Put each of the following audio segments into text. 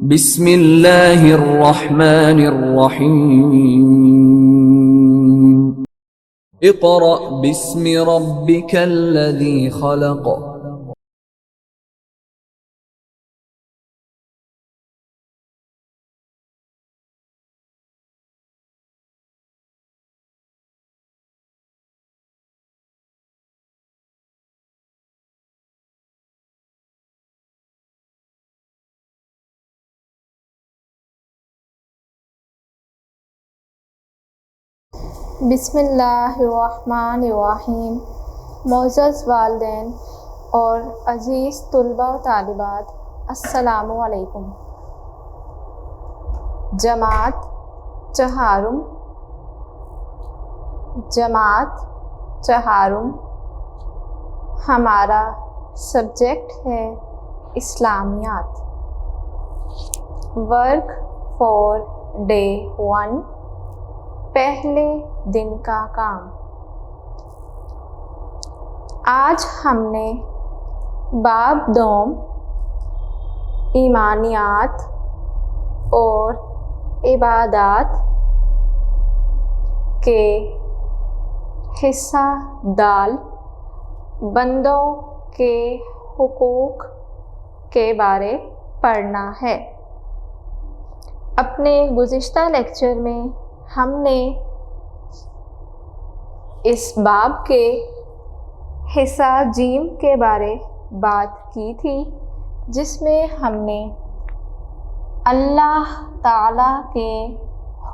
بسم اللہ الرحمن الرحیم اقرأ باسم ربک الذی خلق بسم اللہ الرحمن الرحیم۔ معزز والدین اور عزیز طلباء و طالبات، السلام علیکم۔ جماعت چہارم ہمارا سبجیکٹ ہے اسلامیات۔ ورک فور ڈے 1، پہلے دن کا کام۔ آج ہم نے باب دوم ایمانیات اور عبادات کے حصہ دال بندوں کے حقوق کے بارے پڑھنا ہے۔ اپنے گزشتہ لیکچر میں ہم نے اس باب کے حصہ جیم کے بارے بات کی تھی، جس میں ہم نے اللہ تعالیٰ کے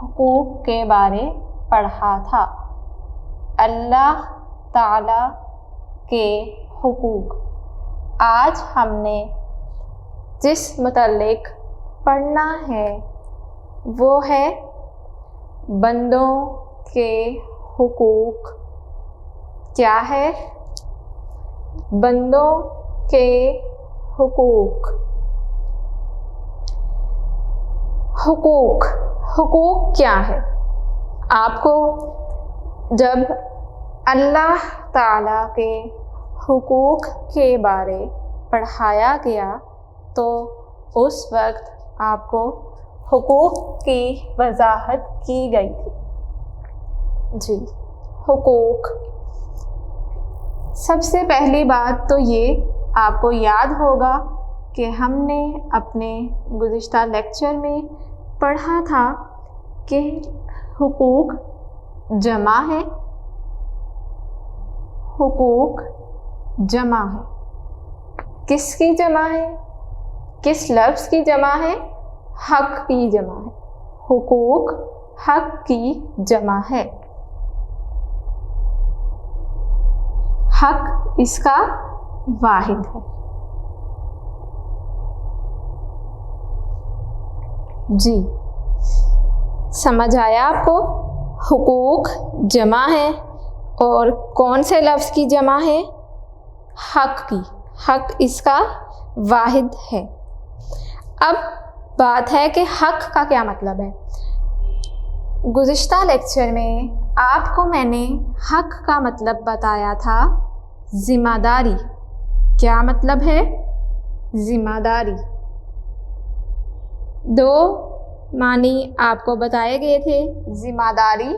حقوق کے بارے پڑھا تھا۔ اللہ تعالیٰ کے حقوق۔ آج ہم نے جس متعلق پڑھنا ہے وہ ہے بندوں کے حقوق۔ کیا ہے؟ بندوں کے حقوق۔ حقوق کیا ہے؟ آپ کو جب اللہ تعالیٰ کے حقوق کے بارے پڑھایا گیا تو اس وقت آپ کو حقوق کی وضاحت کی گئی تھی۔ جی، حقوق۔ سب سے پہلی بات تو یہ آپ کو یاد ہوگا کہ ہم نے اپنے گزشتہ لیکچر میں پڑھا تھا کہ حقوق جمع ہے۔ حقوق جمع ہے۔ کس کی جمع ہے؟ کس لفظ کی جمع ہے؟ حق کی جمع ہے۔ حقوق حق کی جمع ہے۔ حق اس کا واحد ہے۔ جی، سمجھ آیا آپ کو؟ حقوق جمع ہے اور کون سے لفظ کی جمع ہے؟ حق کی۔ حق اس کا واحد ہے۔ اب بات ہے کہ حق کا کیا مطلب ہے۔ گزشتہ لیکچر میں آپ کو میں نے حق کا مطلب بتایا تھا ذمہ داری۔ کیا مطلب ہے؟ ذمہ داری۔ دو معنی آپ کو بتائے گئے تھے، ذمہ داری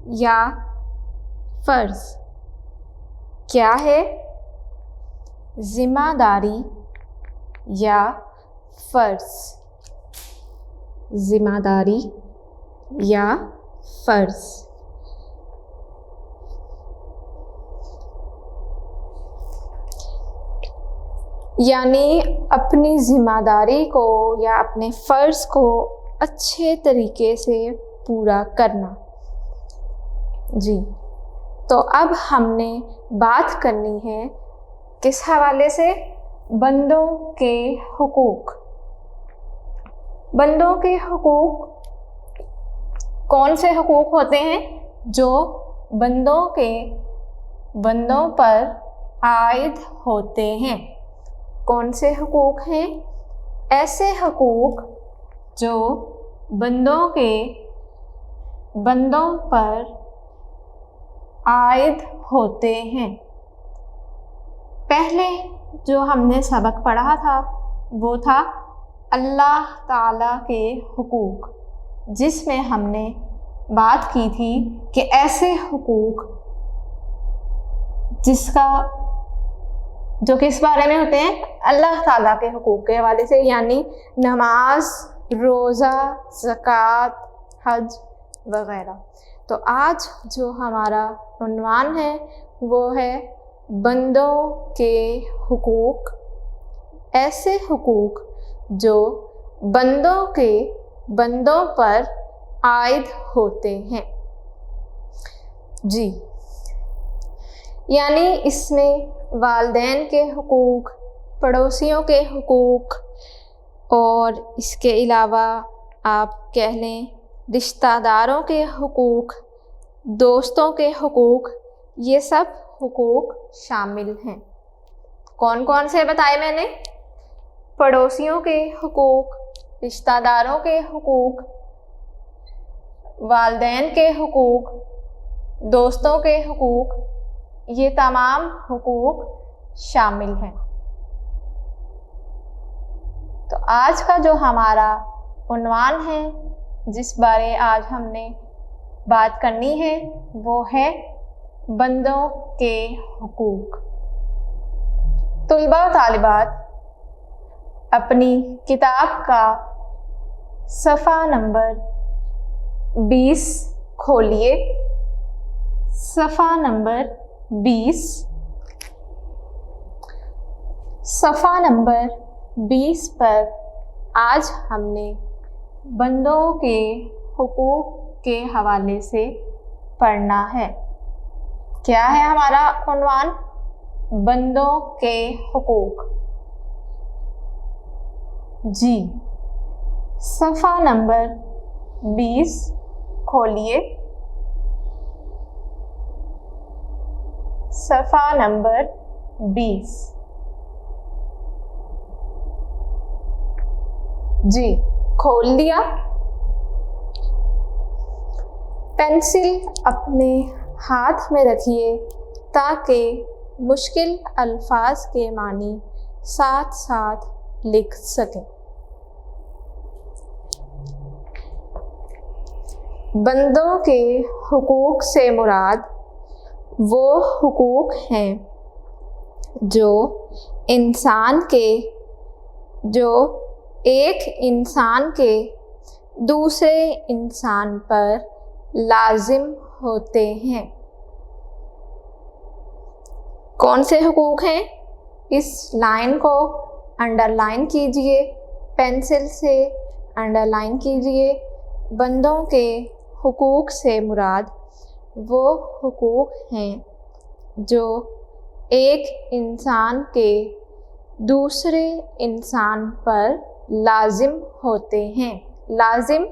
یا فرض۔ کیا ہے؟ ذمہ داری یا فرض۔ ذمہ داری یا فرض۔ یعنی اپنی ذمہ داری کو یا اپنے فرض کو اچھے طریقے سے پورا کرنا۔ جی، تو اب ہم نے بات کرنی ہے کس حوالے سے؟ بندوں کے حقوق۔ بندوں کے حقوق کون سے حقوق ہوتے ہیں؟ جو بندوں پر عائد ہوتے ہیں۔ کون سے حقوق ہیں؟ ایسے حقوق جو بندوں پر عائد ہوتے ہیں۔ پہلے جو ہم نے سبق پڑھا تھا وہ تھا اللہ تعالیٰ کے حقوق، جس میں ہم نے بات کی تھی کہ ایسے حقوق جو کس بارے میں ہوتے ہیں؟ اللہ تعالیٰ کے حقوق کے حوالے سے، یعنی نماز، روزہ، زکوٰۃ، حج وغیرہ۔ تو آج جو ہمارا عنوان ہے وہ ہے بندوں کے حقوق، ایسے حقوق جو بندوں پر عائد ہوتے ہیں۔ جی، یعنی اس میں والدین کے حقوق، پڑوسیوں کے حقوق، اور اس کے علاوہ آپ کہہ لیں رشتہ داروں کے حقوق، دوستوں کے حقوق، یہ سب حقوق شامل ہیں۔ کون کون سے بتائے میں نے؟ پڑوسیوں کے حقوق، رشتہ داروں کے حقوق، والدین کے حقوق، دوستوں کے حقوق، یہ تمام حقوق شامل ہیں۔ تو آج کا جو ہمارا عنوان ہے، جس بارے آج ہم نے بات کرنی ہے، وہ ہے بندوں کے حقوق۔ طلباء و طالبات اپنی کتاب کا صفحہ نمبر 20 کھولیے۔ صفحہ نمبر 20 صفحہ نمبر 20 پر آج ہم نے بندوں کے حقوق کے حوالے سے پڑھنا ہے۔ کیا ہے ہمارا عنوان؟ بندوں کے حقوق۔ جی، صفحہ نمبر 20 کھولیے۔ صفحہ نمبر 20۔ جی، کھول لیا؟ پینسل اپنے ہاتھ میں رکھیے تاکہ مشکل الفاظ کے معنی ساتھ ساتھ لکھ سکیں۔ بندوں کے حقوق سے مراد وہ حقوق ہیں جو ایک انسان کے دوسرے انسان پر لازم ہوتے ہیں۔ کون سے حقوق ہیں؟ اس لائن کو انڈر لائن کیجئے، پینسل سے انڈر لائن کیجئے۔ بندوں کے حقوق سے مراد وہ حقوق ہیں جو ایک انسان کے دوسرے انسان پر لازم ہوتے ہیں۔ لازم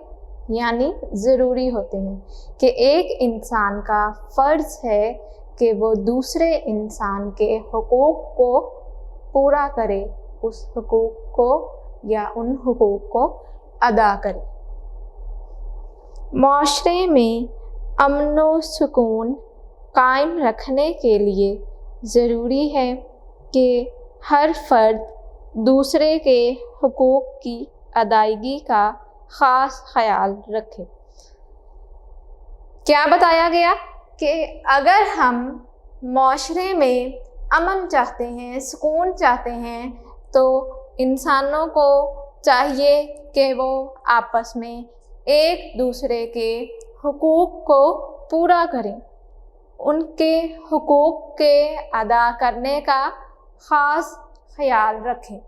یعنی ضروری ہوتے ہیں، کہ ایک انسان کا فرض ہے کہ وہ دوسرے انسان کے حقوق کو پورا کرے، اس حقوق کو یا ان حقوق کو ادا کرے۔ معاشرے میں امن و سکون قائم رکھنے کے لیے ضروری ہے کہ ہر فرد دوسرے کے حقوق کی ادائیگی کا خاص خیال رکھے۔ کیا بتایا گیا؟ کہ اگر ہم معاشرے میں امن چاہتے ہیں، سکون چاہتے ہیں، تو انسانوں کو چاہیے کہ وہ آپس میں ایک دوسرے کے حقوق کو پورا کریں، ان کے حقوق کے ادا کرنے کا خاص خیال رکھیں۔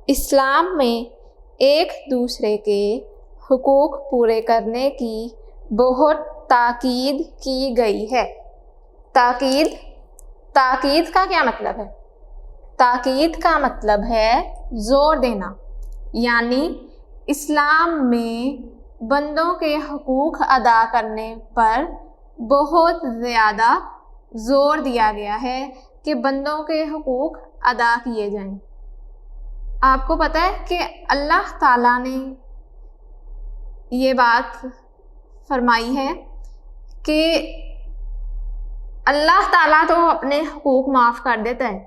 اسلام میں ایک دوسرے کے حقوق پورے کرنے کی بہت تاکید کی گئی ہے۔ تاکید کا کیا مطلب ہے؟ تاکید کا مطلب ہے زور دینا، یعنی اسلام میں بندوں کے حقوق ادا کرنے پر بہت زیادہ زور دیا گیا ہے کہ بندوں کے حقوق ادا کیے جائیں۔ آپ کو پتہ ہے کہ اللہ تعالیٰ نے یہ بات فرمائی ہے کہ اللہ تعالیٰ تو اپنے حقوق معاف کر دیتا ہے۔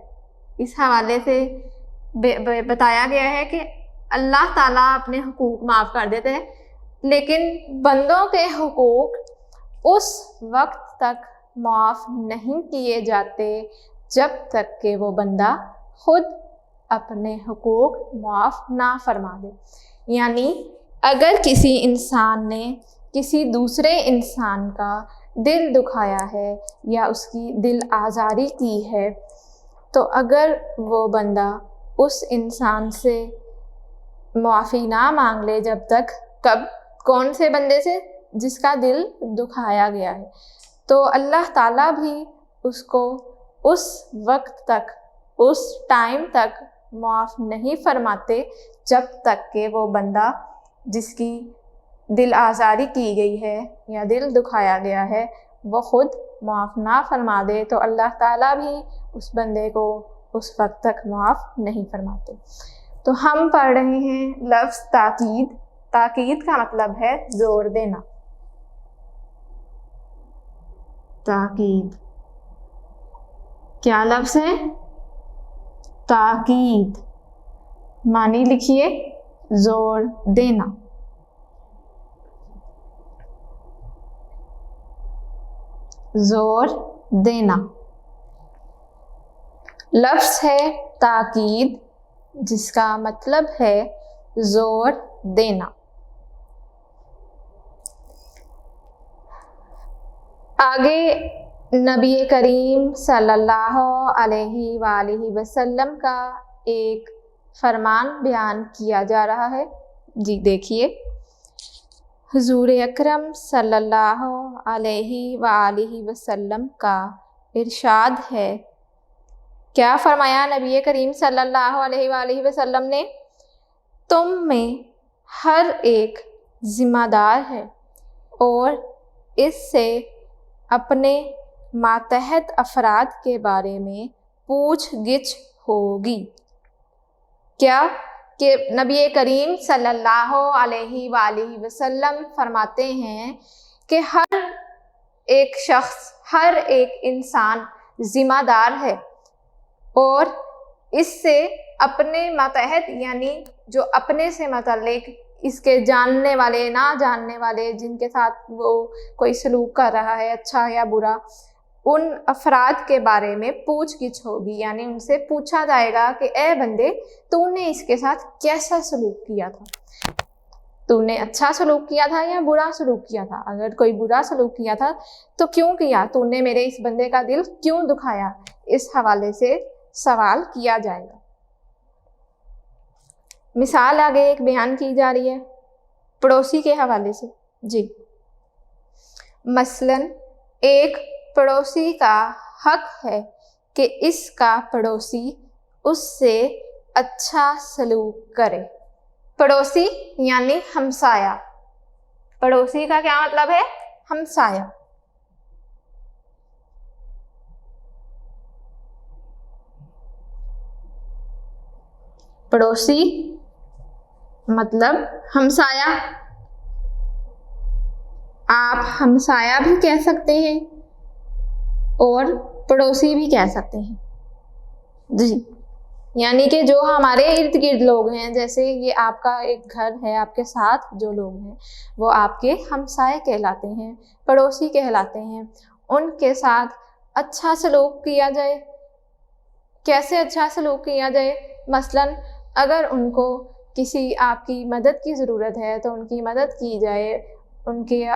اس حوالے سے بتایا گیا ہے کہ اللہ تعالیٰ اپنے حقوق معاف کر دیتے ہیں، لیکن بندوں کے حقوق اس وقت تک معاف نہیں کیے جاتے جب تک کہ وہ بندہ خود اپنے حقوق معاف نہ فرما دے۔ یعنی اگر کسی انسان نے کسی دوسرے انسان کا دل دکھایا ہے یا اس کی دل آزاری کی ہے، تو اگر وہ بندہ اس انسان سے معافی نہ مانگ لے جب تک، کون سے بندے سے؟ جس کا دل دکھایا گیا ہے، تو اللہ تعالیٰ بھی اس کو اس وقت تک، اس ٹائم تک معاف نہیں فرماتے جب تک کہ وہ بندہ جس کی دل آزاری کی گئی ہے یا دل دکھایا گیا ہے وہ خود معاف نہ فرما دے، تو اللہ تعالیٰ بھی اس بندے کو اس وقت تک معاف نہیں فرماتے۔ تو ہم پڑھ رہے ہیں لفظ تاکید۔ تاکید کا مطلب ہے زور دینا۔ تاکید کیا لفظ ہے؟ تاکید، معنی لکھیے، زور دینا۔ زور دینا لفظ ہے تاکید، جس کا مطلب ہے زور دینا۔ آگے نبی کریم صلی اللہ علیہ وآلہ وسلم کا ایک فرمان بیان کیا جا رہا ہے۔ جی دیکھیے، حضور اکرم صلی اللہ علیہ وآلہ وسلم کا ارشاد ہے۔ کیا فرمایا نبی کریم صلی اللہ علیہ وآلہ وسلم نے؟ تم میں ہر ایک ذمہ دار ہے اور اس سے اپنے ماتحت افراد کے بارے میں پوچھ گچھ ہوگی۔ کیا کہ نبی کریم صلی اللہ علیہ وآلہ وسلم فرماتے ہیں کہ ہر ایک شخص، ہر ایک انسان ذمہ دار ہے اور اس سے اپنے ماتحت، یعنی جو اپنے سے متعلق اس کے جاننے والے، نہ جاننے والے، جن کے ساتھ وہ کوئی سلوک کر رہا ہے اچھا یا برا، ان افراد کے بارے میں پوچھ گچھ ہوگی۔ یعنی ان سے پوچھا جائے گا کہ اے بندے، تو نے اس کے ساتھ کیسا سلوک کیا تھا؟ تو نے اچھا سلوک کیا تھا یا برا سلوک کیا تھا؟ اگر کوئی برا سلوک کیا تھا تو کیوں کیا؟ تو نے میرے اس بندے کا دل کیوں دکھایا؟ اس حوالے سے سوال کیا جائے گا۔ مثال آگے ایک بیان کی جا رہی ہے پڑوسی کے حوالے سے۔ جی، مثلاً ایک پڑوسی کا حق ہے کہ اس کا پڑوسی اس سے اچھا سلوک کرے۔ پڑوسی یعنی ہمسایہ۔ پڑوسی کا کیا مطلب ہے؟ ہمسایہ۔ پڑوسی مطلب ہمسایہ۔ آپ ہمسایہ بھی کہہ سکتے ہیں اور پڑوسی بھی کہہ سکتے ہیں۔ جی، یعنی کہ جو ہمارے ارد گرد لوگ ہیں، جیسے یہ آپ کا ایک گھر ہے، آپ کے ساتھ جو لوگ ہیں وہ آپ کے ہمسائے کہلاتے ہیں، پڑوسی کہلاتے ہیں۔ ان کے ساتھ اچھا سلوک کیا جائے۔ کیسے اچھا سلوک کیا جائے؟ مثلاً اگر ان کو کسی آپ کی مدد کی ضرورت ہے تو ان کی مدد کی جائے۔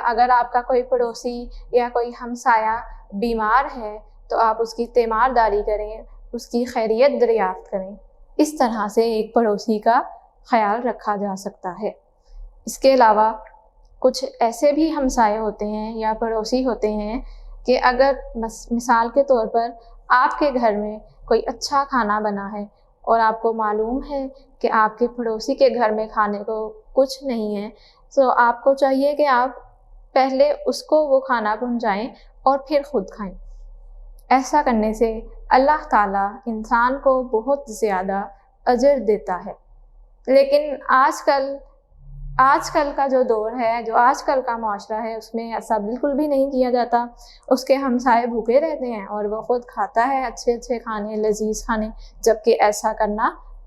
اگر آپ کا کوئی پڑوسی یا کوئی ہمسایہ بیمار ہے تو آپ اس کی تیمارداری کریں، اس کی خیریت دریافت کریں۔ اس طرح سے ایک پڑوسی کا خیال رکھا جا سکتا ہے۔ اس کے علاوہ کچھ ایسے بھی ہمسائے ہوتے ہیں یا پڑوسی ہوتے ہیں کہ اگر مثال کے طور پر آپ کے گھر میں کوئی اچھا کھانا بنا ہے اور آپ کو معلوم ہے کہ آپ کے پڑوسی کے گھر میں کھانے کو کچھ نہیں ہے، تو آپ کو چاہیے کہ آپ پہلے اس کو وہ کھانا پہنچائیں اور پھر خود کھائیں۔ ایسا کرنے سے اللہ تعالیٰ انسان کو بہت زیادہ اجر دیتا ہے۔ لیکن آج کل کا جو دور ہے، جو آج کل کا معاشرہ ہے، اس میں ایسا بالکل بھی نہیں کیا جاتا۔ اس کے ہمسائے بھوکے رہتے ہیں اور وہ خود کھاتا ہے اچھے اچھے کھانے، لذیذ کھانے، جبکہ ایسا کرنا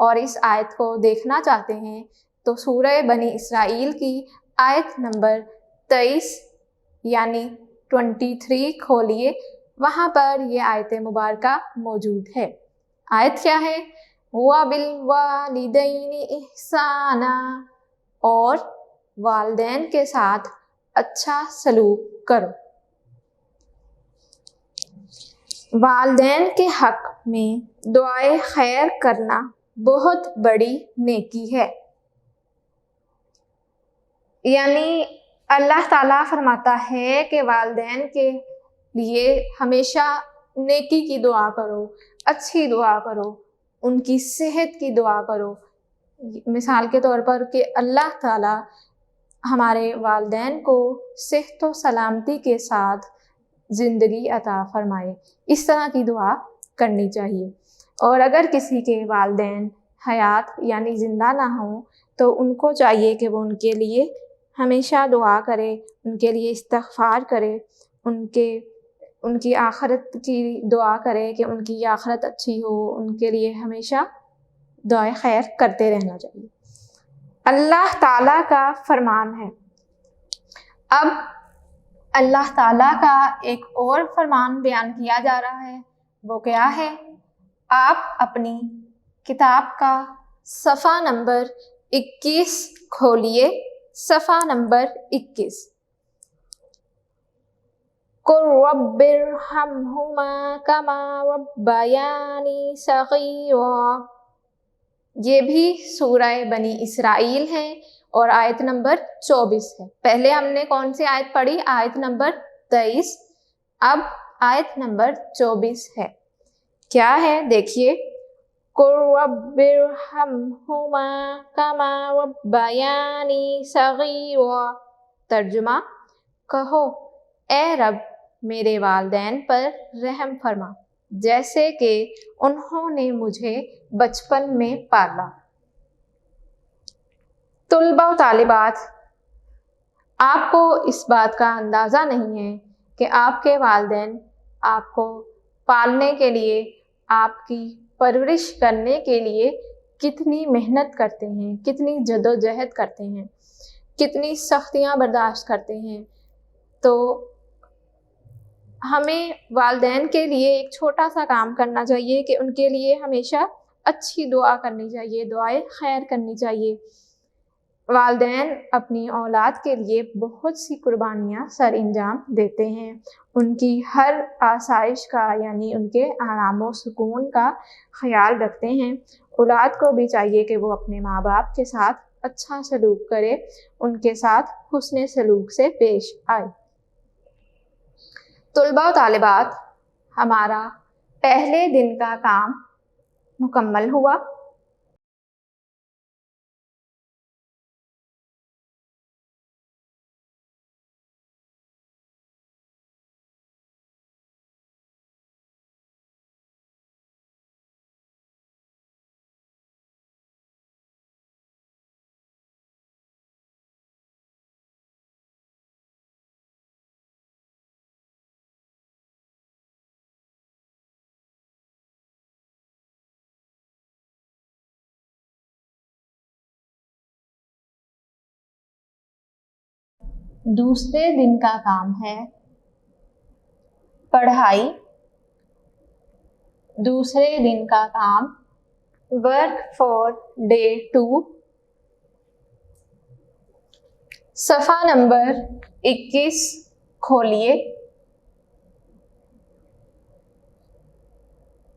اور اس آیت کو دیکھنا چاہتے ہیں تو سورہ بنی اسرائیل کی آیت نمبر 23 یعنی 23 کھولیے، وہاں پر یہ آیت مبارکہ موجود ہے۔ آیت کیا ہے؟ وَبِالْوَالِدَيْنِ إِحْسَانًا، اور والدین کے ساتھ اچھا سلوک کرو۔ والدین کے حق میں دعائے خیر کرنا بہت بڑی نیکی ہے۔ یعنی اللہ تعالیٰ فرماتا ہے کہ والدین کے لیے ہمیشہ نیکی کی دعا کرو، اچھی دعا کرو، ان کی صحت کی دعا کرو۔ مثال کے طور پر کہ اللہ تعالیٰ ہمارے والدین کو صحت و سلامتی کے ساتھ زندگی عطا فرمائے، اس طرح کی دعا کرنی چاہیے۔ اور اگر کسی کے والدین حیات یعنی زندہ نہ ہوں تو ان کو چاہیے کہ وہ ان کے لیے ہمیشہ دعا کرے، ان کے لیے استغفار کرے، ان کی آخرت کی دعا کرے کہ ان کی آخرت اچھی ہو، ان کے لیے ہمیشہ دعائے خیر کرتے رہنا چاہیے۔ اللہ تعالیٰ کا فرمان ہے۔ اب اللہ تعالیٰ کا ایک اور فرمان بیان کیا جا رہا ہے، وہ کیا ہے؟ آپ اپنی کتاب کا صفحہ نمبر 21 کھولیے، صفحہ نمبر 21۔ قُل رَّبِّ ارْحَمْهُمَا كَمَا رَبَّيَانِي صَغِيرًا، یہ بھی سورہ بنی اسرائیل ہے اور آیت نمبر 24 ہے۔ پہلے ہم نے کون سی آیت پڑھی؟ آیت نمبر 23، اب آیت نمبر 24 ہے۔ کیا ہے؟ دیکھیے، قُل رَّبِّ ارْحَمْهُمَا كَمَا رَبَّيَانِي صَغِيرًا، ترجمہ، کہو اے رب میرے والدین پر رحم فرما جیسے کہ انہوں نے مجھے بچپن میں پالا۔ طلباء و طالبات، آپ کو اس بات کا اندازہ نہیں ہے کہ آپ کے والدین آپ کو پالنے کے لیے، آپ کی پرورش کرنے کے لیے کتنی محنت کرتے ہیں، کتنی جدوجہد کرتے ہیں، کتنی سختیاں برداشت کرتے ہیں۔ تو ہمیں والدین کے لیے ایک چھوٹا سا کام کرنا چاہیے کہ ان کے لیے ہمیشہ اچھی دعا کرنی چاہیے، دعائے خیر کرنی چاہیے۔ والدین اپنی اولاد کے لیے بہت سی قربانیاں سر انجام دیتے ہیں، ان کی ہر آسائش کا یعنی ان کے آرام و سکون کا خیال رکھتے ہیں۔ اولاد کو بھی چاہیے کہ وہ اپنے ماں باپ کے ساتھ اچھا سلوک کرے، ان کے ساتھ حسن سلوک سے پیش آئے۔ طلباء و طالبات، ہمارا پہلے دن کا کام مکمل ہوا۔ دوسرے دن کا کام ہے پڑھائی۔ دوسرے دن کا کام ورک فار ڈے 2، صفحہ نمبر 21 کھولیے،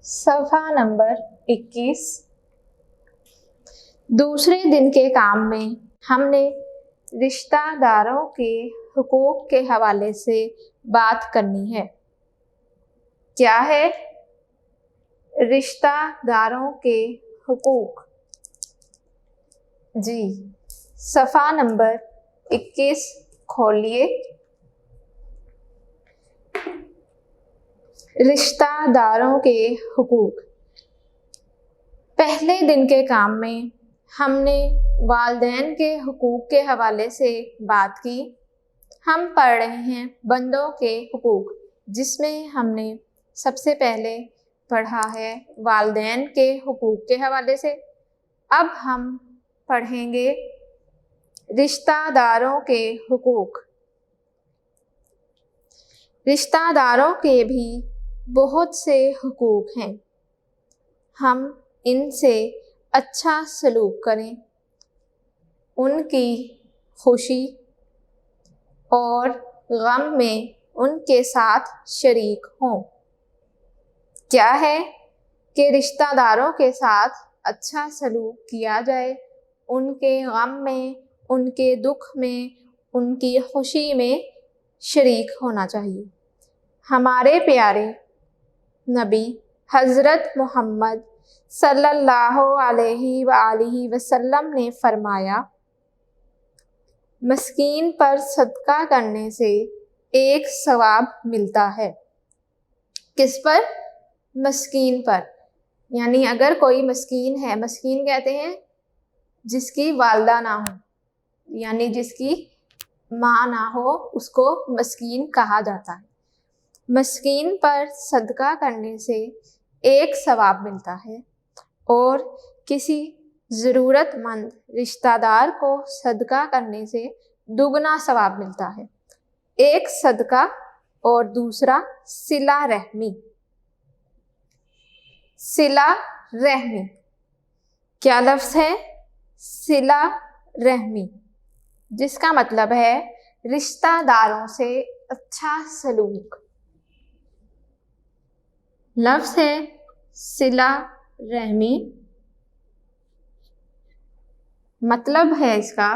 صفحہ نمبر 21۔ دوسرے دن کے کام میں ہم نے رشتہ داروں کے حقوق کے حوالے سے بات کرنی ہے۔ کیا ہے؟ رشتہ داروں کے حقوق۔ جی، صفحہ نمبر 21 کھولیے، رشتہ داروں کے حقوق۔ پہلے دن کے کام میں ہم نے والدین کے حقوق کے حوالے سے بات کی۔ ہم پڑھ رہے ہیں بندوں کے حقوق، جس میں ہم نے سب سے پہلے پڑھا ہے والدین کے حقوق کے حوالے سے۔ اب ہم پڑھیں گے رشتہ داروں کے حقوق۔ رشتہ داروں کے بھی بہت سے حقوق ہیں، ہم ان سے اچھا سلوک کریں، ان کی خوشی اور غم میں ان کے ساتھ شریک ہوں۔ کیا ہے کہ رشتہ داروں کے ساتھ اچھا سلوک کیا جائے، ان کے غم میں، ان کے دکھ میں، ان کی خوشی میں شریک ہونا چاہیے۔ ہمارے پیارے نبی حضرت محمد صلی اللہ علیہ وآلہ وسلم نے فرمایا، مسکین پر صدقہ کرنے سے ایک ثواب ملتا ہے۔ کس پر؟ مسکین پر، یعنی اگر کوئی مسکین ہے، مسکین کہتے ہیں جس کی والدہ نہ ہو، یعنی جس کی ماں نہ ہو، اس کو مسکین کہا جاتا ہے۔ مسکین پر صدقہ کرنے سے ایک ثواب ملتا ہے، اور کسی ضرورت مند رشتہ دار کو صدقہ کرنے سے دگنا ثواب ملتا ہے۔ ایک صدقہ اور دوسرا صلہ رحمی۔ صلہ رحمی کیا لفظ ہے؟ صلہ رحمی، جس کا مطلب ہے رشتہ داروں سے اچھا سلوک۔ لفظ ہے صلہ رحمی، مطلب ہے اس کا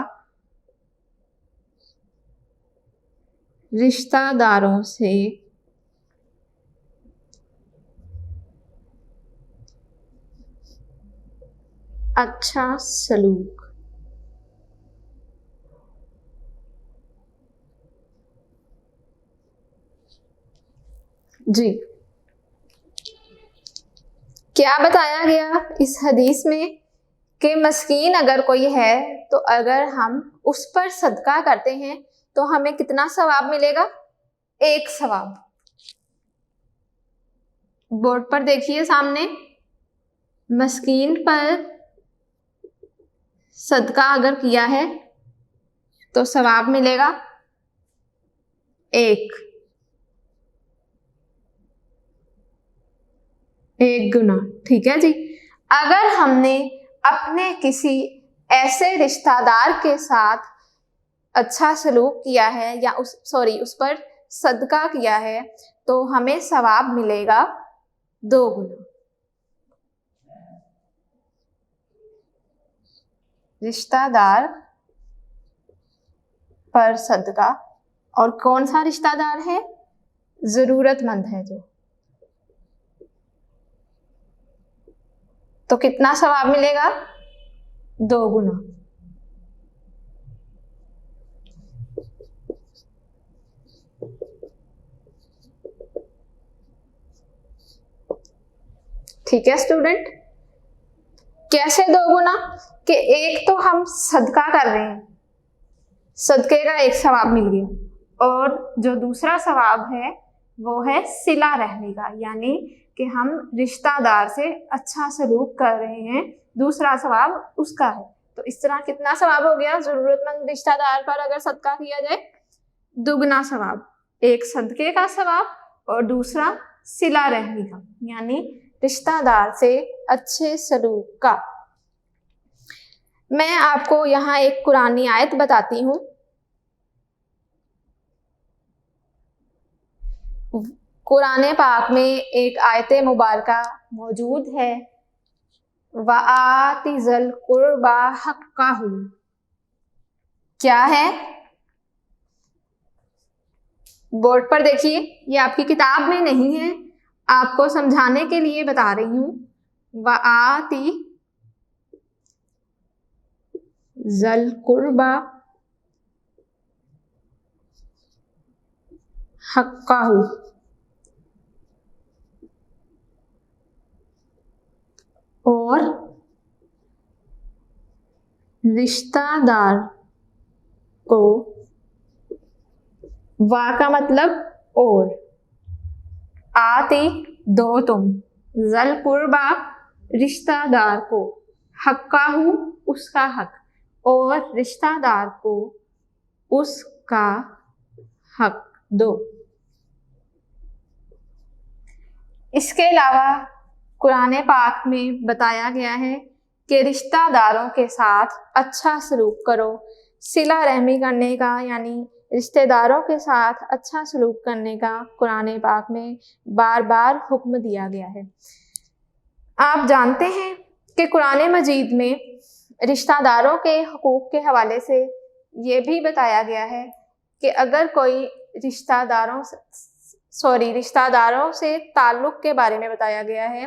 رشتہ داروں سے اچھا سلوک۔ جی، کیا بتایا گیا اس حدیث میں کہ مسکین اگر کوئی ہے تو اگر ہم اس پر صدقہ کرتے ہیں تو ہمیں کتنا ثواب ملے گا؟ ایک ثواب۔ بورڈ پر دیکھیے سامنے، مسکین پر صدقہ اگر کیا ہے تو ثواب ملے گا ایک گنا، ٹھیک ہے جی۔ اگر ہم نے اپنے کسی ایسے رشتہ دار کے ساتھ اچھا سلوک کیا ہے یا اس پر صدقہ کیا ہے تو ہمیں ثواب ملے گا 2 گنا۔ رشتہ دار پر صدقہ، اور کون سا رشتہ دار ہے؟ ضرورت مند ہے جو، تو کتنا ثواب ملے گا؟ 2 گنا۔ ٹھیک ہے اسٹوڈنٹ، کیسے 2 گنا؟ کہ ایک تو ہم صدقہ کر رہے ہیں، صدقے کا ایک ثواب مل گیا، اور جو دوسرا ثواب ہے وہ ہے صلہ رحمی کا، یعنی کہ ہم رشتہ دار سے اچھا سلوک کر رہے ہیں، دوسرا ثواب اس کا ہے۔ تو اس طرح کتنا ثواب ہو گیا؟ ضرورت مند رشتہ دار پر اگر صدقہ کیا جائے 2 گنا ثواب، ایک صدقے کا ثواب اور دوسرا صلہ رحمی کا، یعنی رشتہ دار سے اچھے سلوک کا۔ میں آپ کو یہاں ایک قرآنی آیت بتاتی ہوں۔ قرآن پاک میں ایک آیت مبارکہ موجود ہے، وَآتِ ذِی الْقُرْبَىٰ حَقَّهُ۔ کیا ہے؟ بورڈ پر دیکھیے، یہ آپ کی کتاب میں نہیں ہے، آپ کو سمجھانے کے لیے بتا رہی ہوں۔ وَآتِ ذِی الْقُرْبَىٰ حَقَّهُ، اور رشتہ دار کو، وا کا مطلب اور، آتی دو تم، ذل قربا رشتہ دار کو، حقہ اس کا حق، اور رشتہ دار کو اس کا حق دو۔ اس کے علاوہ قرآن پاک میں بتایا گیا ہے کہ رشتہ داروں کے ساتھ اچھا سلوک کرو۔ صلہ رحمی کرنے کا یعنی رشتہ داروں کے ساتھ اچھا سلوک کرنے کا قرآن پاک میں بار بار حکم دیا گیا ہے۔ آپ جانتے ہیں کہ قرآن مجید میں رشتہ داروں کے حقوق کے حوالے سے یہ بھی بتایا گیا ہے کہ اگر کوئی رشتہ داروں سے تعلق کے بارے میں بتایا گیا ہے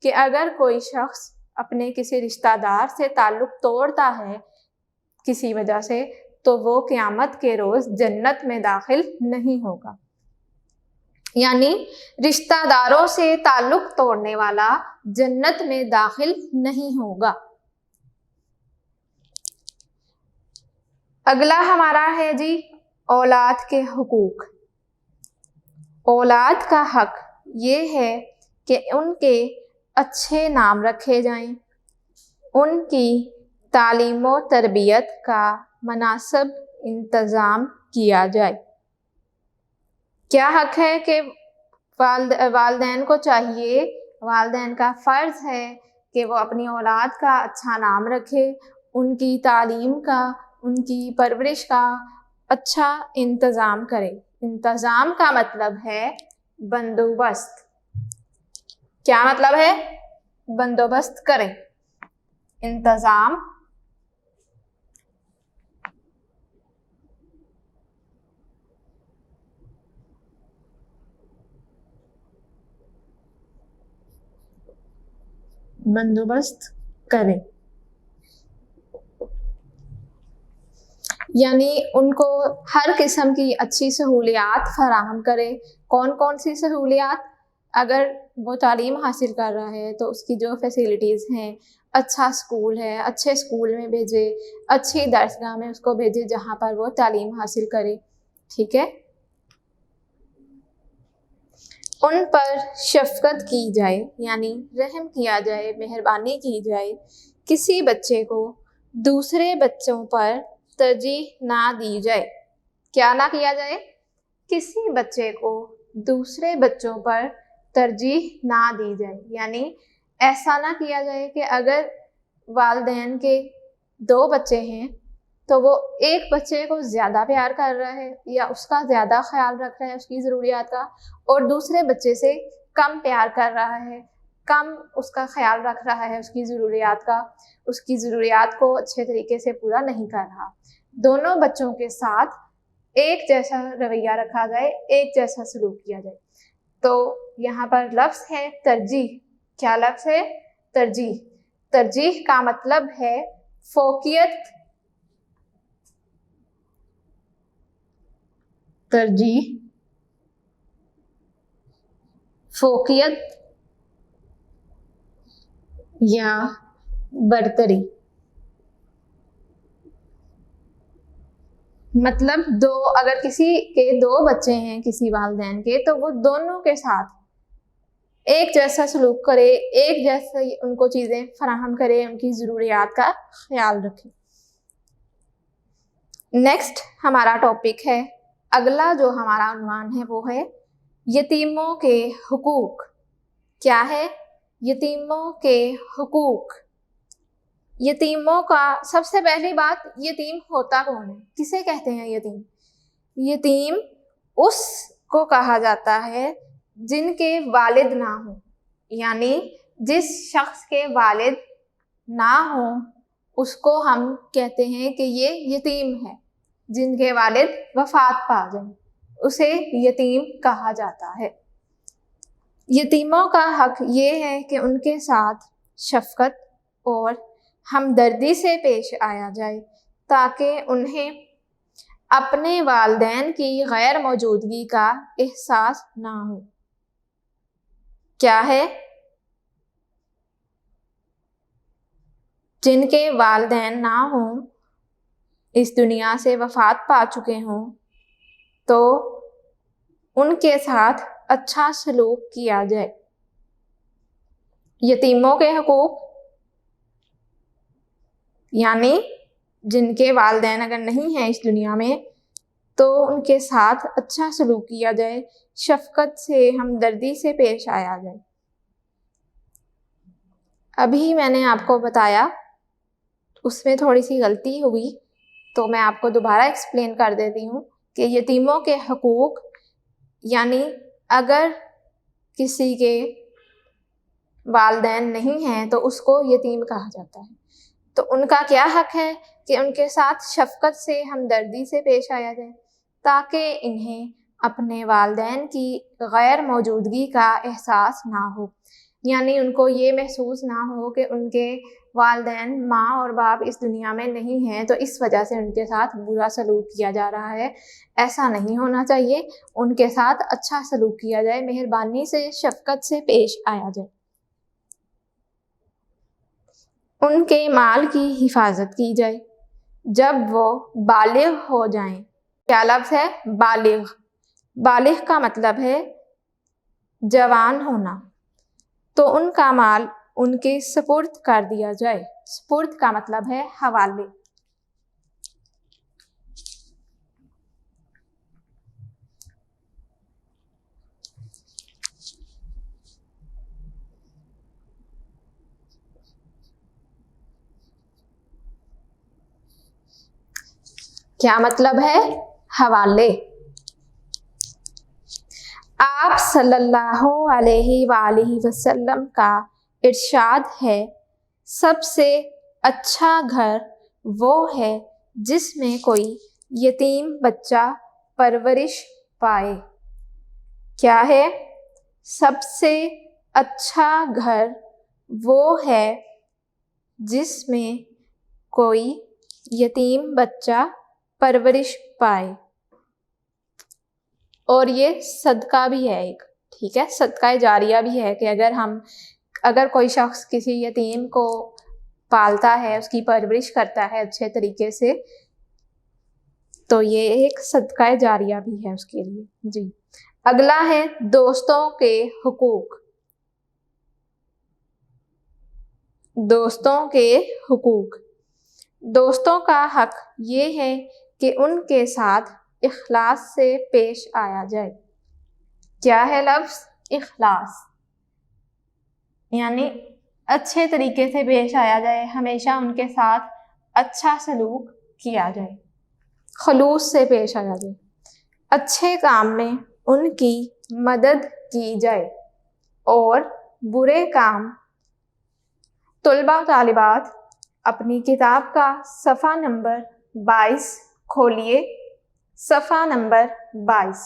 کہ اگر کوئی شخص اپنے کسی رشتہ دار سے تعلق توڑتا ہے کسی وجہ سے، تو وہ قیامت کے روز جنت میں داخل نہیں ہوگا۔ یعنی رشتہ داروں سے تعلق توڑنے والا جنت میں داخل نہیں ہوگا۔ اگلا ہمارا ہے جی اولاد کے حقوق۔ اولاد کا حق یہ ہے کہ ان کے اچھے نام رکھے جائیں، ان کی تعلیم و تربیت کا مناسب انتظام کیا جائے۔ کیا حق ہے کہ والدین کو چاہیے، والدین کا فرض ہے کہ وہ اپنی اولاد کا اچھا نام رکھے، ان کی تعلیم کا، ان کی پرورش کا اچھا انتظام کرے۔ انتظام کا مطلب ہے بندوبست۔ کیا مطلب ہے؟ بندوبست کریں۔ انتظام بندوبست کریں، یعنی ان کو ہر قسم کی اچھی سہولیات فراہم کرے۔ کون کون سی سہولیات؟ اگر وہ تعلیم حاصل کر رہا ہے تو اس کی جو فیسلٹیز ہیں، اچھا اسکول ہے، اچھے اسکول میں بھیجے، اچھی درسگاہ میں اس کو بھیجے جہاں پر وہ تعلیم حاصل کرے، ٹھیک ہے۔ ان پر شفقت کی جائے، یعنی رحم کیا جائے، مہربانی کی جائے۔ کسی بچے کو دوسرے بچوں پر ترجیح نہ دی جائے۔ کیا نہ کیا جائے؟ کسی بچے کو دوسرے بچوں پر ترجیح نہ دی جائے، یعنی ایسا نہ کیا جائے کہ اگر والدین کے 2 بچے ہیں تو وہ ایک بچے کو زیادہ پیار کر رہا ہے یا اس کا زیادہ خیال رکھ رہا ہے اس کی ضروریات کا، اور دوسرے بچے سے کم پیار کر رہا ہے، کم اس کا خیال رکھ رہا ہے اس کی ضروریات کو اچھے طریقے سے پورا نہیں کر رہا۔ دونوں بچوں کے ساتھ ایک جیسا رویہ رکھا جائے، ایک جیسا سلوک کیا جائے۔ تو یہاں پر لفظ ہے ترجیح۔ کیا لفظ ہے؟ ترجیح۔ ترجیح کا مطلب ہے فوقیت۔ ترجیح، فوقیت یا برتری۔ مطلب اگر کسی کے 2 بچے ہیں کسی والدین کے، تو وہ دونوں کے ساتھ ایک جیسا سلوک کرے، ایک جیسا ان کو چیزیں فراہم کرے، ان کی ضروریات کا خیال رکھے۔ نیکسٹ ہمارا ٹاپک ہے، اگلا جو ہمارا عنوان ہے وہ ہے یتیموں کے حقوق۔ کیا ہے؟ یتیموں کے حقوق۔ یتیموں کا سب سے پہلی بات، یتیم ہوتا کون ہے؟ کسے کہتے ہیں یتیم؟ یتیم اس کو کہا جاتا ہے جن کے والد نہ ہوں، یعنی جس شخص کے والد نہ ہوں اس کو ہم کہتے ہیں کہ یہ یتیم ہے۔ جن کے والد وفات پا جائیں اسے یتیم کہا جاتا ہے۔ یتیموں کا حق یہ ہے کہ ان کے ساتھ شفقت اور ہمدردی سے پیش آیا جائے تاکہ انہیں اپنے والدین کی غیر موجودگی کا احساس نہ ہو۔ کیا ہے؟ جن کے والدین نہ ہوں، اس دنیا سے وفات پا چکے ہوں، تو ان کے ساتھ اچھا سلوک کیا جائے۔ یتیموں کے حقوق، یعنی جن کے والدین اگر نہیں ہیں اس دنیا میں تو ان کے ساتھ اچھا سلوک کیا جائے، شفقت سے، ہمدردی سے پیش آیا جائے۔ ابھی میں نے آپ کو بتایا، اس میں تھوڑی سی غلطی ہوئی تو میں آپ کو دوبارہ ایکسپلین کر دیتی ہوں کہ یتیموں کے حقوق یعنی اگر کسی کے والدین نہیں ہیں تو اس کو یتیم کہا جاتا ہے، تو ان کا کیا حق ہے کہ ان کے ساتھ شفقت سے، ہمدردی سے پیش آیا جائے تاکہ انہیں اپنے والدین کی غیر موجودگی کا احساس نہ ہو، یعنی ان کو یہ محسوس نہ ہو کہ ان کے والدین ماں اور باپ اس دنیا میں نہیں ہیں تو اس وجہ سے ان کے ساتھ برا سلوک کیا جا رہا ہے۔ ایسا نہیں ہونا چاہیے، ان کے ساتھ اچھا سلوک کیا جائے، مہربانی سے، شفقت سے پیش آیا جائے۔ ان کے مال کی حفاظت کی جائے جب وہ بالغ ہو جائیں۔ کیا لفظ ہے؟ بالغ۔ بالغ کا مطلب ہے جوان ہونا، تو ان کا مال ان کے سپرد کر دیا جائے۔ سپرد کا مطلب ہے حوالے۔ کیا مطلب ہے؟ حوالے۔ آپ صلی اللہ علیہ وآلہ وسلم کا ارشاد ہے، سب سے اچھا گھر وہ ہے جس میں کوئی یتیم بچہ پرورش پائے۔ کیا ہے؟ سب سے اچھا گھر وہ ہے جس میں کوئی یتیم بچہ پرورش پائے، اور یہ صدقہ بھی ہے ایک، ٹھیک ہے، صدقہ جاریہ بھی ہے کہ اگر کوئی شخص کسی یتیم کو پالتا ہے، اس کی پرورش کرتا ہے اچھے طریقے سے، تو یہ ایک صدقہ جاریہ بھی ہے اس کے لیے۔ جی، اگلا ہے دوستوں کے حقوق۔ دوستوں کے حقوق۔ دوستوں کا حق یہ ہے کہ ان کے ساتھ اخلاص سے پیش آیا جائے۔ کیا ہے لفظ؟ اخلاص، یعنی اچھے طریقے سے پیش آیا جائے، ہمیشہ ان کے ساتھ اچھا سلوک کیا جائے، خلوص سے پیش آیا جائے، اچھے کام میں ان کی مدد کی جائے، اور برے کام۔ طلباء طالبات اپنی کتاب کا صفحہ نمبر 22 کھولیے، صفحہ نمبر 22،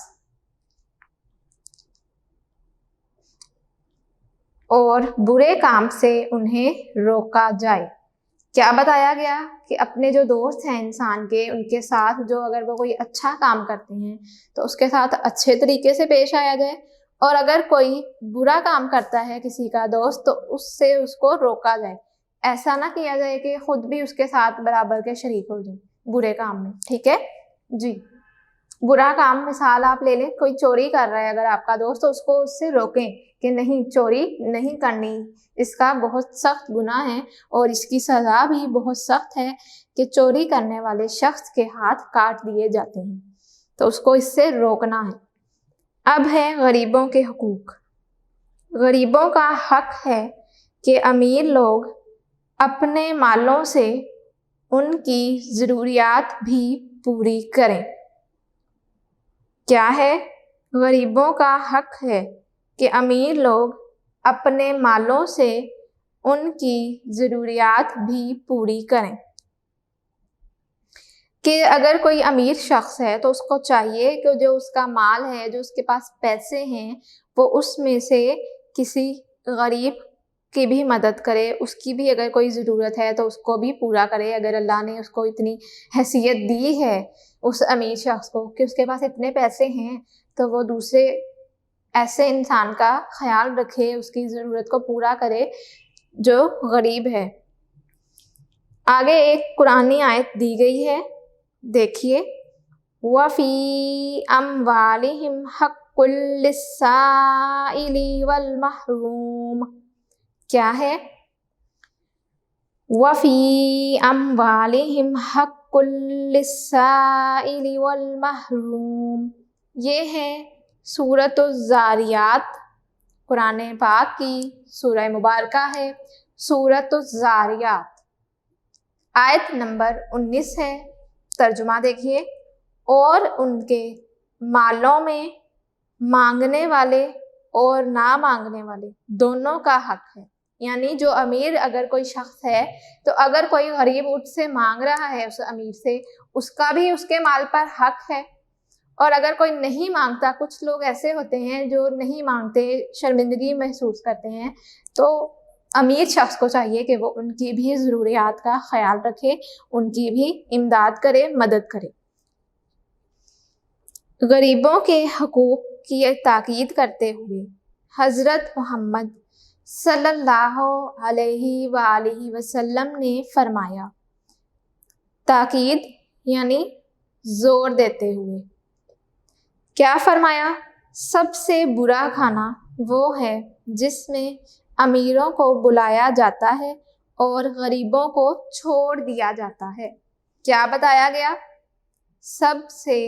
اور برے کام سے انہیں روکا جائے۔ کیا بتایا گیا کہ اپنے جو دوست ہیں انسان کے، ان کے ساتھ جو اگر وہ کوئی اچھا کام کرتے ہیں تو اس کے ساتھ اچھے طریقے سے پیش آیا جائے، اور اگر کوئی برا کام کرتا ہے کسی کا دوست تو اس سے اس کو روکا جائے۔ ایسا نہ کیا جائے کہ خود بھی اس کے ساتھ برابر کے شریک ہو جائیں برے کام میں، ٹھیک ہے جی۔ برا کام مثال آپ لے لیں، کوئی چوری کر رہا ہے اگر آپ کا دوست، تو اس کو اس سے روکیں کہ نہیں، چوری نہیں کرنی، اس کا بہت سخت گناہ ہے اور اس کی سزا بھی بہت سخت ہے کہ چوری کرنے والے شخص کے ہاتھ کاٹ دیے جاتے ہیں، تو اس کو اس سے روکنا ہے۔ اب ہے غریبوں کے حقوق۔ غریبوں کا حق ہے کہ امیر لوگ اپنے مالوں سے ان کی ضروریات بھی پوری کریں۔ کیا ہے؟ غریبوں کا حق ہے کہ امیر لوگ اپنے مالوں سے ان کی ضروریات بھی پوری کریں، کہ اگر کوئی امیر شخص ہے تو اس کو چاہیے کہ جو اس کا مال ہے، جو اس کے پاس پیسے ہیں، وہ اس میں سے کسی غریب کی بھی مدد کرے، اس کی بھی اگر کوئی ضرورت ہے تو اس کو بھی پورا کرے۔ اگر اللہ نے اس کو اتنی حیثیت دی ہے اس امیر شخص کو کہ اس کے پاس اتنے پیسے ہیں، تو وہ دوسرے ایسے انسان کا خیال رکھے، اس کی ضرورت کو پورا کرے جو غریب ہے۔ آگے ایک قرآنی آیت دی گئی ہے، دیکھیے، وَفِي أَمْوَالِهِمْ حَقٌّ لِلسَّائِلِ وَالْمَحْرُومِ۔ کیا ہے؟ وَفِي أَمْوَالِهِمْ حَقٌّ لِلسَّائِلِ وَالْمَحْرُومِ۔ یہ ہے سورۃ الزاریات، قرآن پاک کی سورہ مبارکہ ہے سورۃ الزاریات، آیت نمبر 19 ہے۔ ترجمہ دیکھیے، اور ان کے مالوں میں مانگنے والے اور نہ مانگنے والے دونوں کا حق ہے۔ یعنی جو امیر اگر کوئی شخص ہے تو اگر کوئی غریب اس سے مانگ رہا ہے اس امیر سے، اس کا بھی اس کے مال پر حق ہے، اور اگر کوئی نہیں مانگتا، کچھ لوگ ایسے ہوتے ہیں جو نہیں مانگتے، شرمندگی محسوس کرتے ہیں، تو امیر شخص کو چاہیے کہ وہ ان کی بھی ضروریات کا خیال رکھے، ان کی بھی امداد کرے، مدد کرے۔ غریبوں کے حقوق کی تاکید کرتے ہوئے حضرت محمد صلی اللہ علیہ وآلہ وسلم نے فرمایا، تاکید یعنی زور دیتے ہوئے کیا فرمایا؟ سب سے برا کھانا وہ ہے جس میں امیروں کو بلایا جاتا ہے اور غریبوں کو چھوڑ دیا جاتا ہے۔ کیا بتایا گیا؟ سب سے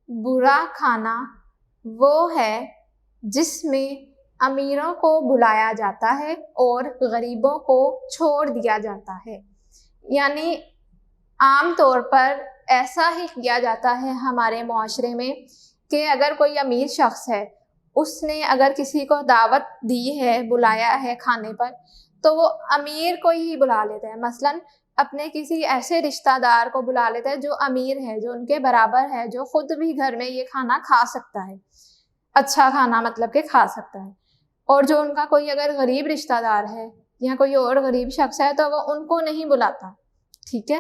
برا کھانا وہ ہے جس میں امیروں کو بلایا جاتا ہے اور غریبوں کو چھوڑ دیا جاتا ہے۔ یعنی عام طور پر ایسا ہی کیا جاتا ہے ہمارے معاشرے میں کہ اگر کوئی امیر شخص ہے، اس نے اگر کسی کو دعوت دی ہے، بلایا ہے کھانے پر، تو وہ امیر کو ہی بلا لیتا ہے۔ مثلاً اپنے کسی ایسے رشتہ دار کو بلا لیتا ہے جو امیر ہے، جو ان کے برابر ہے، جو خود بھی گھر میں یہ کھانا کھا سکتا ہے، اچھا کھانا مطلب کہ کھا سکتا ہے، اور جو ان کا کوئی اگر غریب رشتہ دار ہے یا کوئی اور غریب شخص ہے تو وہ ان کو نہیں بلاتا، ٹھیک ہے؟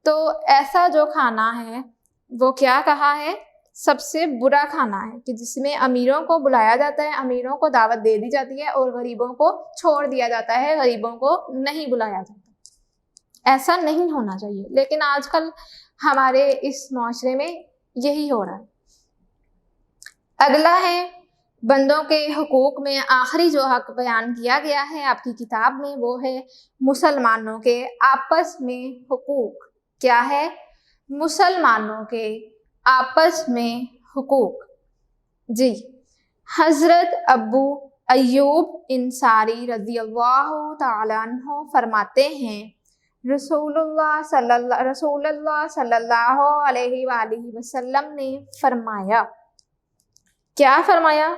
تو ایسا جو کھانا ہے وہ کیا کہا ہے؟ سب سے برا کھانا ہے کہ جس میں امیروں کو بلایا جاتا ہے، امیروں کو دعوت دے دی جاتی ہے اور غریبوں کو چھوڑ دیا جاتا ہے، غریبوں کو نہیں بلایا جاتا۔ ایسا نہیں ہونا چاہیے، لیکن آج کل ہمارے اس معاشرے میں یہی ہو رہا ہے۔ اگلا ہے بندوں کے حقوق میں آخری جو حق بیان کیا گیا ہے آپ کی کتاب میں، وہ ہے مسلمانوں کے آپس میں حقوق۔ کیا ہے؟ مسلمانوں کے آپس میں حقوق۔ جی، حضرت ابو ایوب انصاری رضی اللہ تعالیٰ عنہ فرماتے ہیں، رسول اللہ صلی اللہ علیہ وآلہ وسلم نے فرمایا، کیا فرمایا؟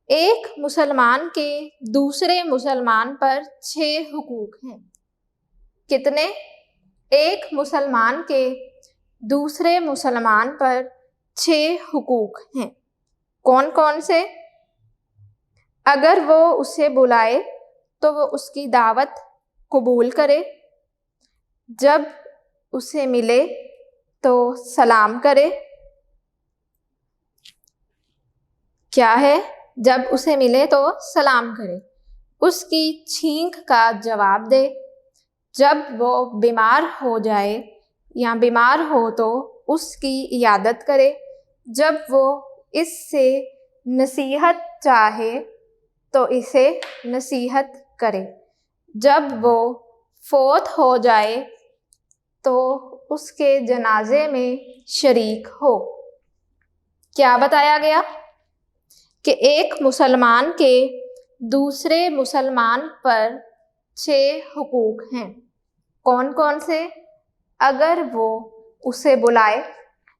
ایک مسلمان کے دوسرے مسلمان پر 6 حقوق ہیں۔ کتنے؟ ایک مسلمان کے دوسرے مسلمان پر 6 حقوق ہیں۔ کون کون سے؟ اگر وہ اسے بلائے تو وہ اس کی دعوت قبول کرے، جب اسے ملے تو سلام کرے۔ کیا ہے؟ جب اسے ملے تو سلام کرے، اس کی چھینک کا جواب دے، جب وہ بیمار ہو جائے یا بیمار ہو تو اس کی عیادت کرے، جب وہ اس سے نصیحت چاہے تو اسے نصیحت کرے، جب وہ فوت ہو جائے تو اس کے جنازے میں شریک ہو۔ کیا بتایا گیا؟ کہ ایک مسلمان کے دوسرے مسلمان پر 6 حقوق ہیں۔ کون کون سے؟ اگر وہ اسے بلائے،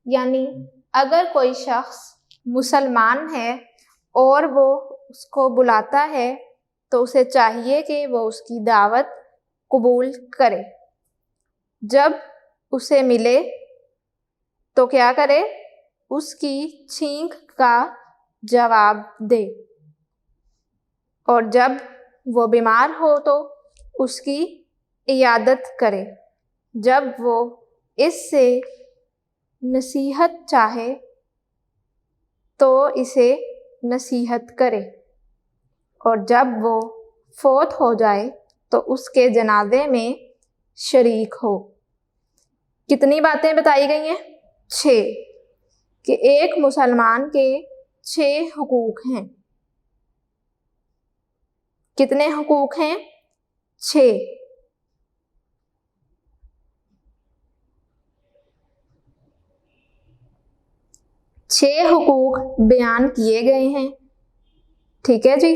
یعنی اگر کوئی شخص مسلمان ہے اور وہ اس کو بلاتا ہے تو اسے چاہیے کہ وہ اس کی دعوت قبول کرے، جب اسے ملے تو کیا کرے؟ اس کی چھینک کا جواب دے، اور جب وہ بیمار ہو تو اس کی عیادت کرے، جب وہ اس سے نصیحت چاہے تو اسے نصیحت کرے، اور جب وہ فوت ہو جائے تو اس کے جنازے میں شریک ہو۔ کتنی باتیں بتائی گئی ہیں؟ 6، کہ ایک مسلمان کے 6 حقوق ہیں۔ کتنے حقوق ہیں؟ 6۔ 6 حقوق بیان کیے گئے ہیں، ٹھیک ہے جی،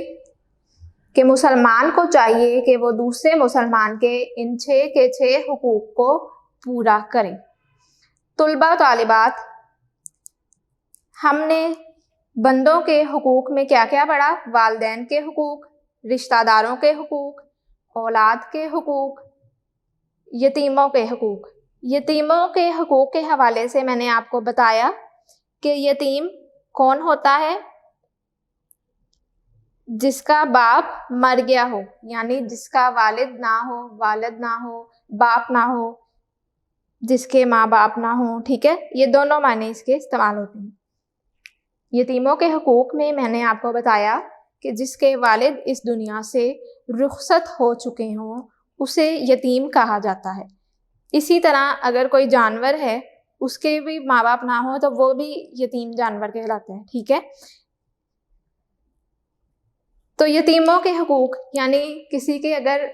کہ مسلمان کو چاہیے کہ وہ دوسرے مسلمان کے ان 6 کے 6 حقوق کو پورا کریں۔ طلباء و طالبات، ہم نے بندوں کے حقوق میں کیا کیا پڑھا؟ والدین کے حقوق، رشتہ داروں کے حقوق، اولاد کے حقوق، یتیموں کے حقوق۔ یتیموں کے حقوق کے حوالے سے میں نے آپ کو بتایا کہ یتیم کون ہوتا ہے؟ جس کا باپ مر گیا ہو، یعنی جس کا والد نہ ہو، والد نہ ہو، باپ نہ ہو، جس کے ماں باپ نہ ہوں، ٹھیک ہے، یہ دونوں معنی اس کے استعمال ہوتے ہیں۔ یتیموں کے حقوق میں میں نے آپ کو بتایا کہ جس کے والد اس دنیا سے رخصت ہو چکے ہوں اسے یتیم کہا جاتا ہے۔ اسی طرح اگر کوئی جانور ہے، اس کے بھی ماں باپ نہ ہوں تو وہ بھی یتیم جانور کہلاتے ہیں، ٹھیک ہے۔ تو یتیموں کے حقوق یعنی کسی کے اگر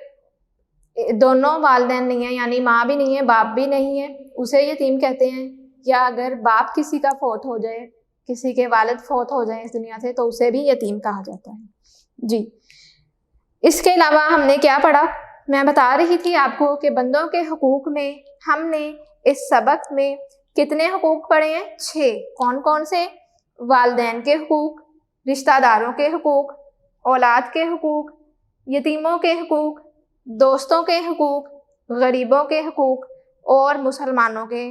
دونوں والدین نہیں ہیں، یعنی ماں بھی نہیں ہے باپ بھی نہیں ہے، اسے یتیم کہتے ہیں، یا اگر باپ کسی کا فوت ہو جائے، کسی کے والد فوت ہو جائیں اس دنیا سے، تو اسے بھی یتیم کہا جاتا ہے جی۔ اس کے علاوہ ہم نے کیا پڑھا؟ میں بتا رہی تھی آپ کو کہ بندوں کے حقوق میں ہم نے اس سبق میں کتنے حقوق پڑھے ہیں؟ 6۔ کون کون سے؟ والدین کے حقوق، رشتہ داروں کے حقوق، اولاد کے حقوق، یتیموں کے حقوق، دوستوں کے حقوق، غریبوں کے حقوق، اور مسلمانوں کے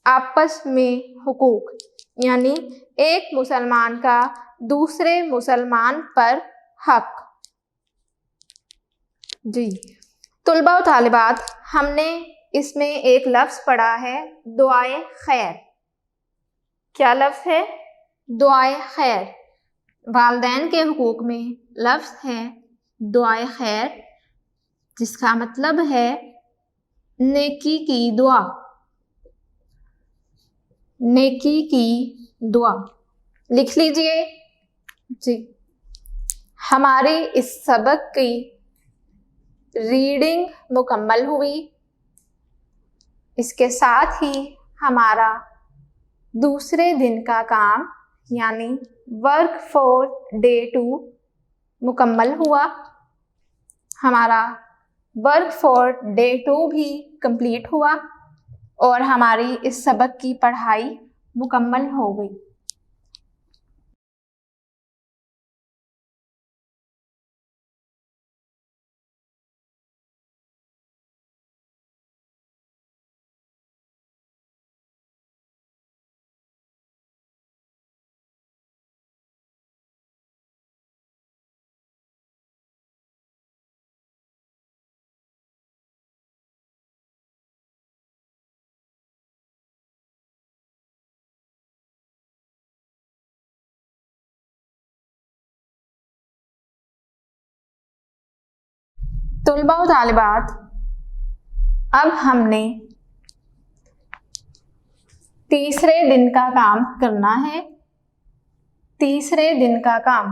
آپس میں حقوق، یعنی ایک مسلمان کا دوسرے مسلمان پر حق جی۔ طلباء و طالبات، ہم نے اس میں ایک لفظ پڑھا ہے دعائے خیر۔ کیا لفظ ہے؟ دعائے خیر۔ والدین کے حقوق میں لفظ ہے دعائے خیر، جس کا مطلب ہے نیکی کی دعا، نیکی کی دعا۔ لکھ لیجئے جی۔ ہماری اس سبق کی ریڈنگ مکمل ہوئی، اس کے ساتھ ہی ہمارا دوسرے دن کا کام یعنی ورک فور ڈے 2 مکمل ہوا۔ ہمارا ورک فور ڈے 2 بھی کمپلیٹ ہوا اور ہماری اس سبق کی پڑھائی مکمل ہو گئی۔ طلباء و طالبات، اب ہم نے تیسرے دن کا کام کرنا ہے۔ تیسرے دن کا کام،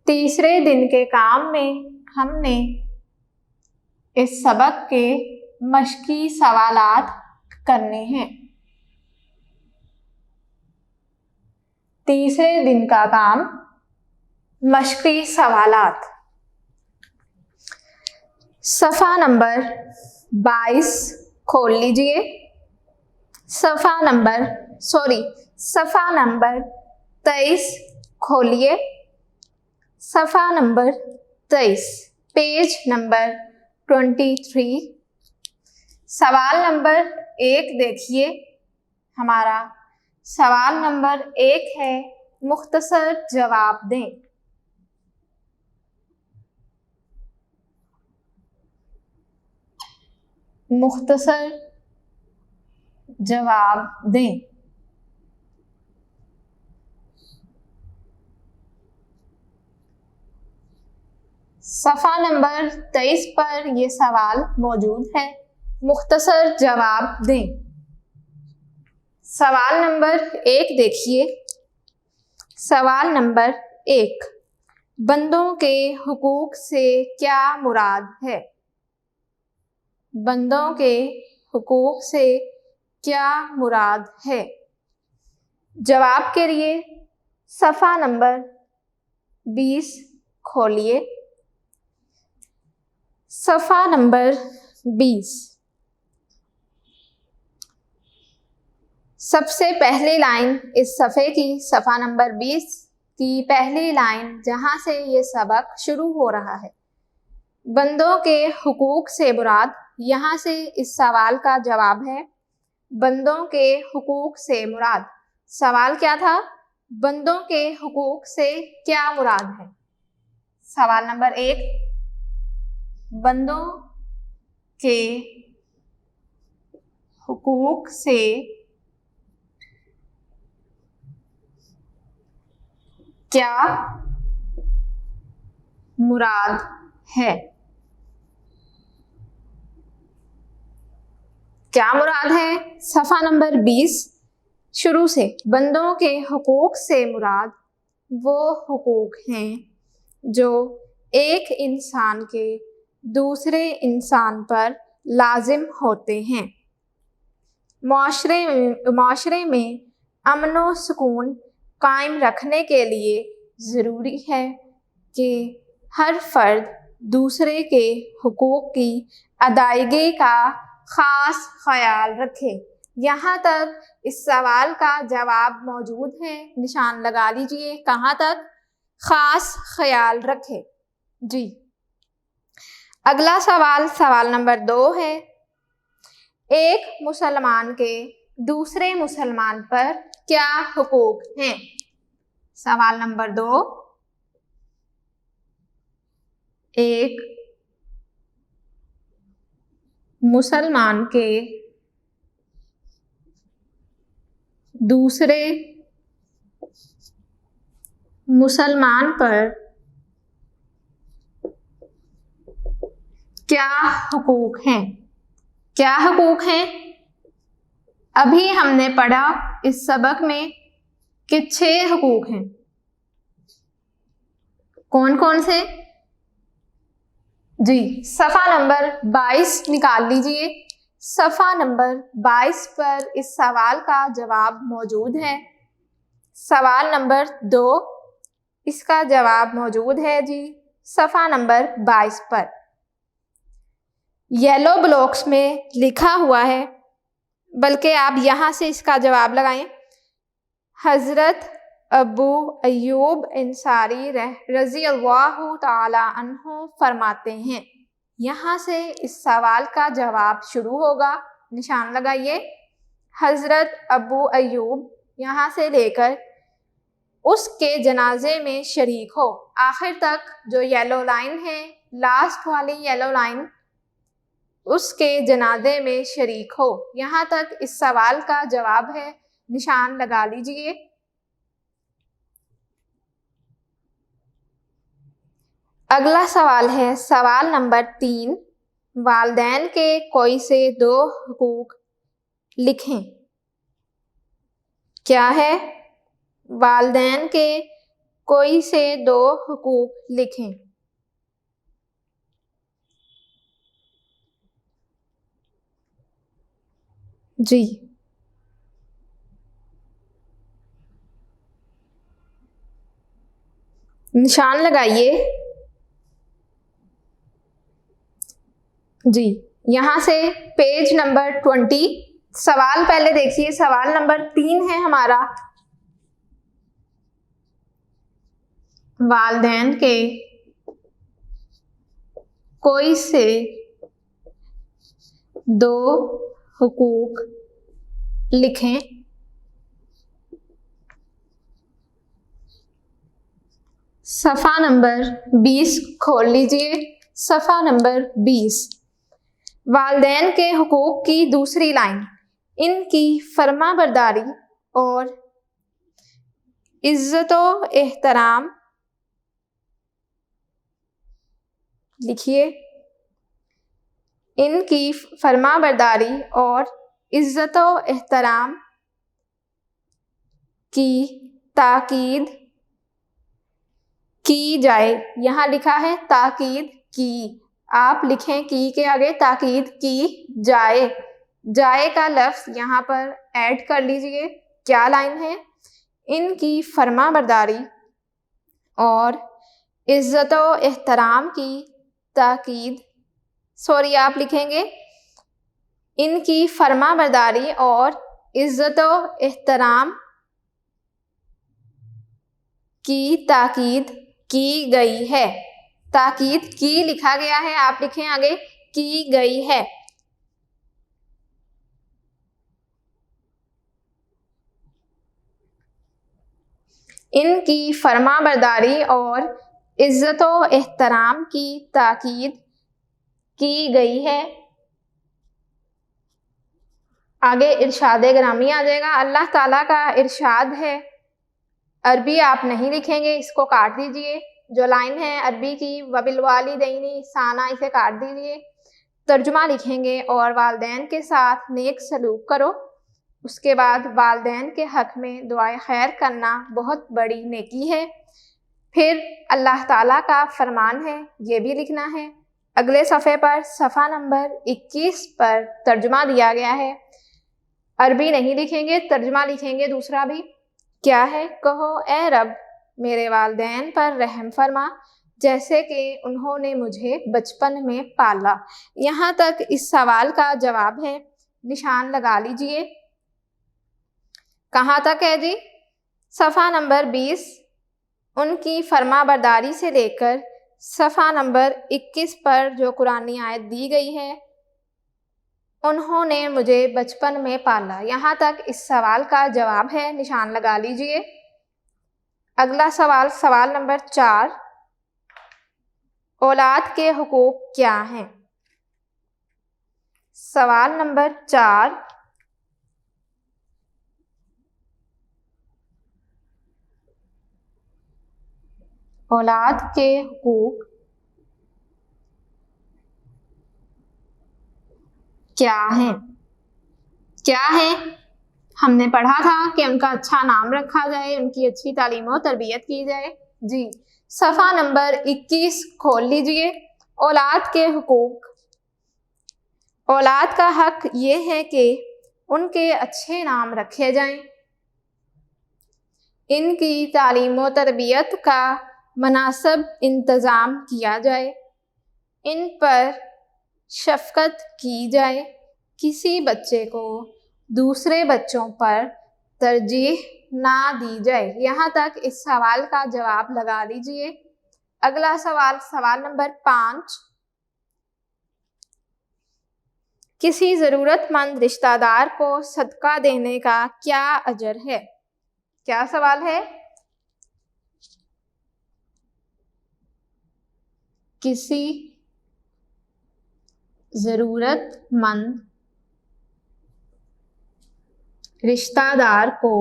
تیسرے دن کے کام میں ہم نے اس سبق کے مشقی سوالات کرنے ہیں۔ تیسرے دن کا کام مشقی سوالات۔ صفحہ نمبر 22 کھول لیجئے۔ صفحہ نمبر 23 کھولیے۔ صفحہ نمبر 23، پیج نمبر 23۔ سوال نمبر 1 دیکھیے۔ ہمارا سوال نمبر 1 ہے مختصر جواب دیں۔ مختصر جواب دیں۔ صفحہ نمبر 23 پر یہ سوال موجود ہے، مختصر جواب دیں۔ سوال نمبر 1 دیکھیے۔ سوال نمبر 1، بندوں کے حقوق سے کیا مراد ہے؟ بندوں کے حقوق سے کیا مراد ہے؟ جواب کے لیے صفحہ نمبر 20 کھولیے. صفحہ نمبر 20. سب سے پہلی لائن اس صفحے کی، صفحہ نمبر 20 کی پہلی لائن جہاں سے یہ سبق شروع ہو رہا ہے. بندوں کے حقوق سے مراد، یہاں سے اس سوال کا جواب ہے بندوں کے حقوق سے مراد. سوال کیا تھا؟ بندوں کے حقوق سے کیا مراد ہے؟ سوال نمبر 1، بندوں کے حقوق سے کیا مراد ہے؟ کیا مراد ہے؟ صفحہ نمبر 20 شروع سے. بندوں کے حقوق سے مراد وہ حقوق ہیں جو ایک انسان کے دوسرے انسان پر لازم ہوتے ہیں. معاشرے میں امن و سکون قائم رکھنے کے لیے ضروری ہے کہ ہر فرد دوسرے کے حقوق کی ادائیگی کا خاص خیال رکھے. یہاں تک اس سوال کا جواب موجود ہے، نشان لگا لیجئے. کہاں تک؟ خاص خیال رکھے. جی، اگلا سوال، سوال نمبر 2 ہے. ایک مسلمان کے دوسرے مسلمان پر کیا حقوق ہیں؟ سوال نمبر 2، ایک مسلمان کے دوسرے مسلمان پر کیا حقوق ہیں؟ کیا حقوق ہیں؟ ابھی ہم نے پڑھا اس سبق میں کہ 6 حقوق ہیں. کون کون سے؟ جی، صفحہ نمبر 22 نکال لیجئے. صفحہ نمبر 22 پر اس سوال کا جواب موجود ہے. سوال نمبر 2، اس کا جواب موجود ہے جی صفحہ نمبر 22 پر. یلو بلاکس میں لکھا ہوا ہے، بلکہ آپ یہاں سے اس کا جواب لگائیں. حضرت ابو ایوب انصاری رضی اللہ تعالی عنہ فرماتے ہیں. یہاں سے اس سوال کا جواب شروع ہوگا، نشان لگائیے. حضرت ابو ایوب یہاں سے لے کر اس کے جنازے میں شریک ہو، آخر تک جو یلو لائن ہے، لاسٹ والی یلو لائن، اس کے جنازے میں شریک ہو. یہاں تک اس سوال کا جواب ہے، نشان لگا لیجئے. اگلا سوال ہے سوال نمبر 3، والدین کے کوئی سے 2 حقوق لکھیں. کیا ہے؟ والدین کے کوئی سے 2 حقوق لکھیں. جی، نشان لگائیے. جی، یہاں سے پیج نمبر 20 سوال پہلے دیکھیے. سوال نمبر 3 ہے ہمارا، والدین کے کوئی سے 2 حقوق لکھیں. صفحہ نمبر 20 کھول لیجئے. صفحہ نمبر 20، والدین کے حقوق کی دوسری لائن، ان کی فرما برداری اور عزت و احترام لکھیے. ان کی فرما برداری اور عزت و احترام کی تاکید کی جائے. یہاں لکھا ہے تاکید کی، آپ لکھیں کی کے آگے تاکید کی جائے. جائے کا لفظ یہاں پر ایڈ کر لیجئے. کیا لائن ہے؟ ان کی فرما برداری اور عزت و احترام کی تاکید، آپ لکھیں گے ان کی فرما برداری اور عزت و احترام کی تاکید کی گئی ہے۔ تاکید کی لکھا گیا ہے، آپ لکھیں آگے کی گئی ہے۔ ان کی فرما برداری اور عزت و احترام کی تاکید کی گئی ہے۔ آگے ارشاد گرامی آ جائے گا۔ اللہ تعالیٰ کا ارشاد ہے، عربی آپ نہیں لکھیں گے، اس کو کاٹ دیجئے، جو لائن ہے عربی کی وَبِالْوَالِدَيْنِ احسانًا، اسے کاٹ دیجئے، ترجمہ لکھیں گے اور والدین کے ساتھ نیک سلوک کرو۔ اس کے بعد والدین کے حق میں دعائے خیر کرنا بہت بڑی نیکی ہے۔ پھر اللہ تعالیٰ کا فرمان ہے، یہ بھی لکھنا ہے۔ اگلے صفحے پر صفحہ نمبر 21 پر ترجمہ دیا گیا ہے، عربی نہیں لکھیں گے، ترجمہ لکھیں گے دوسرا بھی۔ کیا ہے؟ کہو اے رب میرے والدین پر رحم فرما جیسے کہ انہوں نے مجھے بچپن میں پالا۔ یہاں تک اس سوال کا جواب ہے، نشان لگا لیجئے۔ کہاں تک ہے جی؟ صفحہ نمبر 20، ان کی فرما برداری سے لے کر صفحہ نمبر 21 پر جو قرآنی آیت دی گئی ہے، انہوں نے مجھے بچپن میں پالا، یہاں تک اس سوال کا جواب ہے، نشان لگا لیجئے۔ اگلا سوال، سوال نمبر 4، اولاد کے حقوق کیا ہیں؟ سوال نمبر 4، اولاد کے حقوق کیا ہیں؟ کیا ہے؟ ہم نے پڑھا تھا کہ ان کا اچھا نام رکھا جائے، ان کی اچھی تعلیم و تربیت کی جائے۔ جی، صفحہ نمبر 21 کھول لیجئے۔ اولاد کے حقوق، اولاد کا حق یہ ہے کہ ان کے اچھے نام رکھے جائیں، ان کی تعلیم و تربیت کا مناسب انتظام کیا جائے، ان پر شفقت کی جائے، کسی بچے کو دوسرے بچوں پر ترجیح نہ دی جائے۔ یہاں تک اس سوال کا جواب لگا لیجئے۔ اگلا سوال، سوال نمبر 5، کسی ضرورت مند رشتہ دار کو صدقہ دینے کا کیا اجر ہے؟ کیا سوال ہے؟ کسی ضرورت مند رشتہ دار کو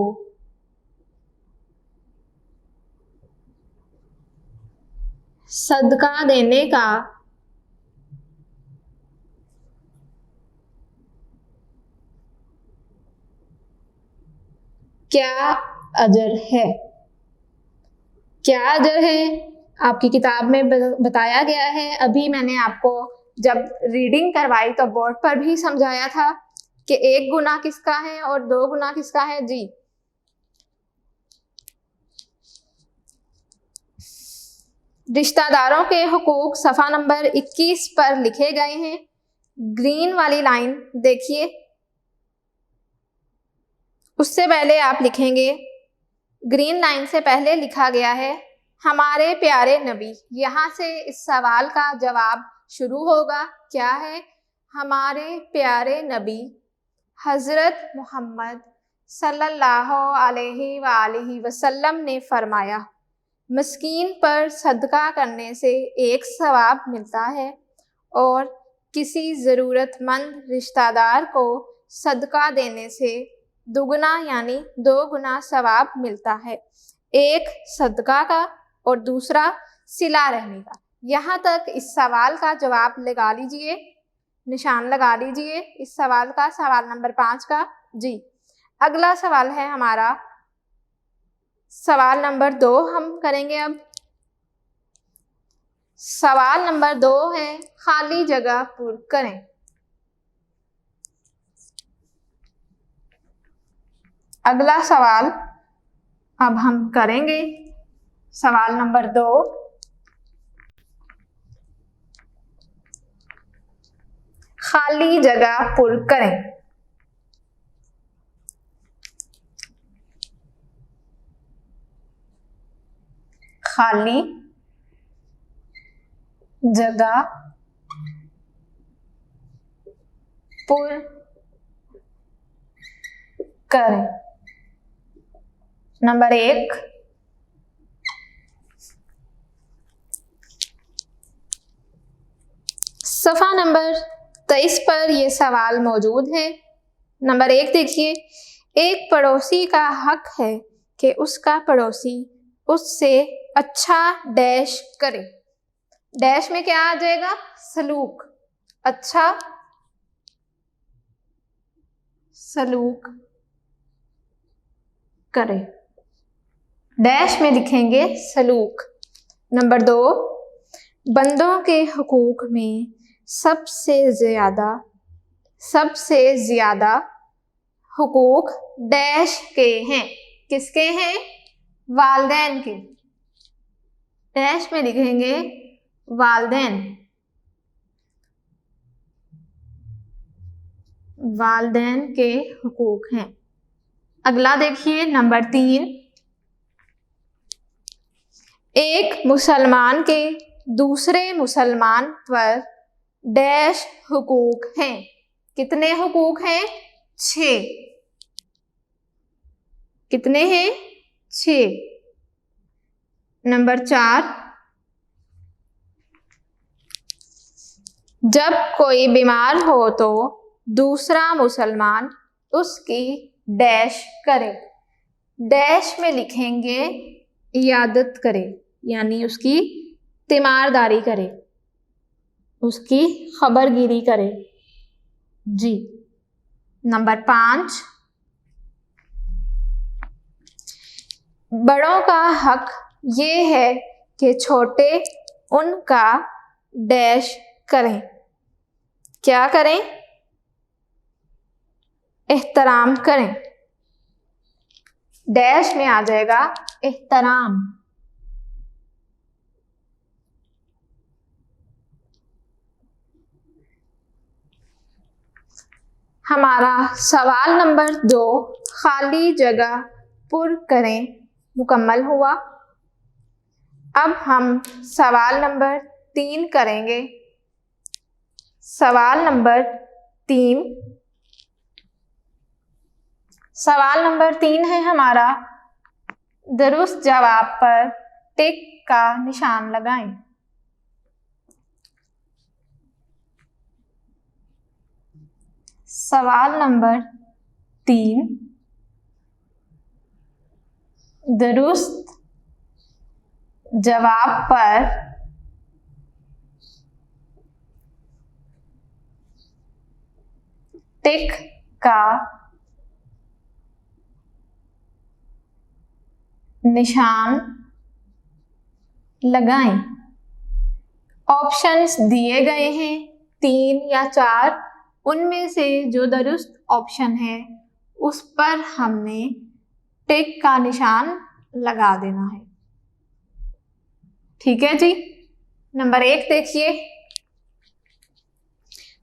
صدقہ دینے کا کیا اجر ہے؟ کیا اجر ہے؟ آپ کی کتاب میں بتایا گیا ہے، ابھی میں نے آپ کو جب ریڈنگ کروائی تو بورڈ پر بھی سمجھایا تھا کہ 1 گنا کس کا ہے اور 2 گنا کس کا ہے۔ جی، رشتہ داروں کے حقوق صفحہ نمبر 21 پر لکھے گئے ہیں، گرین والی لائن دیکھیے، اس سے پہلے آپ لکھیں گے، گرین لائن سے پہلے لکھا گیا ہے ہمارے پیارے نبی۔ یہاں سے اس سوال کا جواب شروع ہوگا، کیا ہے؟ ہمارے پیارے نبی حضرت محمد صلی اللہ علیہ وآلہ وسلم نے فرمایا، مسکین پر صدقہ کرنے سے 1 ثواب ملتا ہے اور کسی ضرورت مند رشتہ دار کو صدقہ دینے سے 2 گنا یعنی 2 گنا ثواب ملتا ہے، ایک صدقہ کا اور دوسرا صلہ رحمی کا۔ یہاں تک اس سوال کا جواب لگا لیجئے، نشان لگا لیجئے اس سوال کا، سوال نمبر 5 کا۔ جی، اگلا سوال ہے ہمارا سوال نمبر 2 ہم کریں گے اب۔ سوال نمبر 2 ہے خالی جگہ پر کریں۔ اگلا سوال اب ہم کریں گے سوال نمبر 2. خالی جگہ پر کریں. خالی جگہ پر کریں. نمبر 1. صفحہ نمبر 23 پر یہ سوال موجود ہے. نمبر 1 دیکھیے. ایک پڑوسی کا حق ہے کہ اس کا پڑوسی اس سے اچھا ڈیش کرے. ڈیش میں کیا آ جائے گا؟ سلوک. اچھا سلوک کرے. ڈیش میں لکھیں گے سلوک. نمبر 2. بندوں کے حقوق میں سب سے زیادہ حقوق ڈیش کے ہیں. کس کے ہیں؟ والدین کے. ڈیش میں لکھیں گے والدین. والدین کے حقوق ہیں. اگلا دیکھیے نمبر 3. ایک مسلمان کے دوسرے مسلمان پر ڈیش حقوق ہیں. کتنے حقوق ہیں؟ 6. کتنے ہیں؟ 6. نمبر 4. جب کوئی بیمار ہو تو دوسرا مسلمان اس کی ڈیش کرے. ڈیش میں لکھیں گے عیادت کرے، یعنی اس کی تیمارداری کرے، اس کی خبرگیری کرے. جی. نمبر 5. بڑوں کا حق یہ ہے کہ چھوٹے ان کا ڈیش کریں. کیا کریں؟ احترام کریں. ڈیش میں آ جائے گا احترام. ہمارا سوال نمبر 2 خالی جگہ پر کریں مکمل ہوا. اب ہم سوال نمبر 3 کریں گے. سوال نمبر 3. سوال نمبر 3 ہے ہمارا. درست جواب پر ٹک کا نشان لگائیں. سوال نمبر 3. درست جواب پر ٹک کا نشان لگائیں. آپشنز دیے گئے ہیں 3 یا 4. ان میں سے جو درست آپشن ہے اس پر ہم نے ٹک کا نشان لگا دینا ہے. ٹھیک ہے جی. نمبر 1 دیکھیے.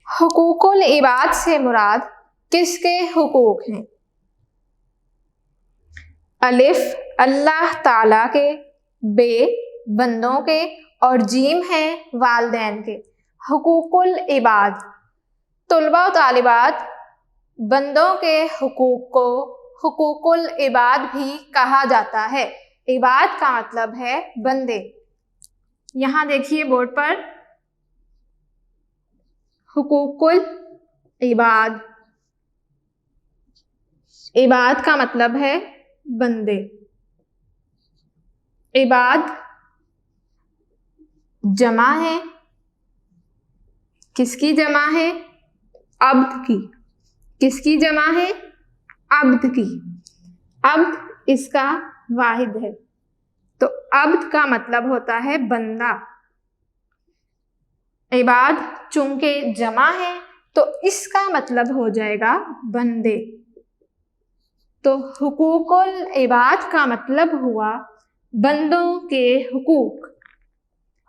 حقوق العباد سے مراد کس کے حقوق ہیں؟ الف اللہ تعالیٰ کے، ب بندوں کے، اور جیم ہے والدین کے. حقوق العباد. طلباء و طالبات، بندوں کے حقوق کو حقوق العباد بھی کہا جاتا ہے. عباد کا مطلب ہے بندے. یہاں دیکھیے بورڈ پر حقوق العباد. عباد کا مطلب ہے بندے. عباد جمع ہے. کس کی جمع ہے؟ عبد کی. کس کی جمع ہے؟ عبد کی. عبد اس کا واحد ہے، تو عبد کا مطلب ہوتا ہے بندہ. عباد چونکہ جمع ہے تو اس کا مطلب ہو جائے گا بندے. تو حقوق العباد کا مطلب ہوا بندوں کے حقوق.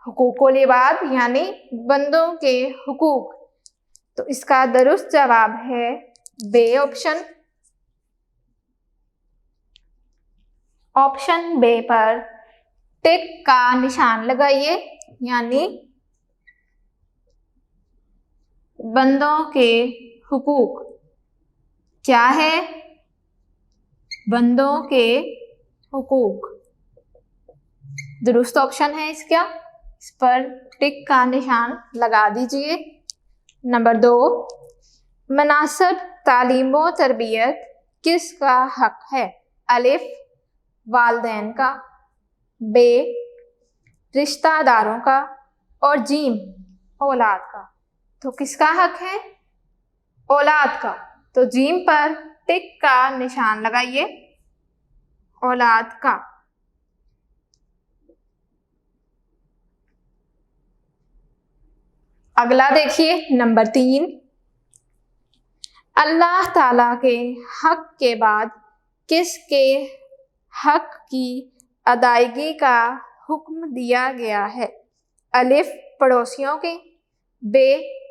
حقوق العباد یعنی بندوں کے حقوق. تو اس کا درست جواب ہے بے آپشن. آپشن بے پر ٹک کا نشان لگائیے، یعنی بندوں کے حقوق. کیا ہے؟ بندوں کے حقوق. درست آپشن ہے اس کا، اس پر ٹک کا نشان لگا دیجئے. نمبر 2، مناسب تعلیم و تربیت کس کا حق ہے؟ الف والدین کا، ب رشتہ داروں کا، اور جیم اولاد کا. تو کس کا حق ہے؟ اولاد کا. تو جیم پر ٹک کا نشان لگائیے، اولاد کا. اگلا دیکھیے نمبر 3، اللہ تعالی کے حق کے بعد کس کے حق کی ادائیگی کا حکم دیا گیا ہے؟ الف پڑوسیوں کے، ب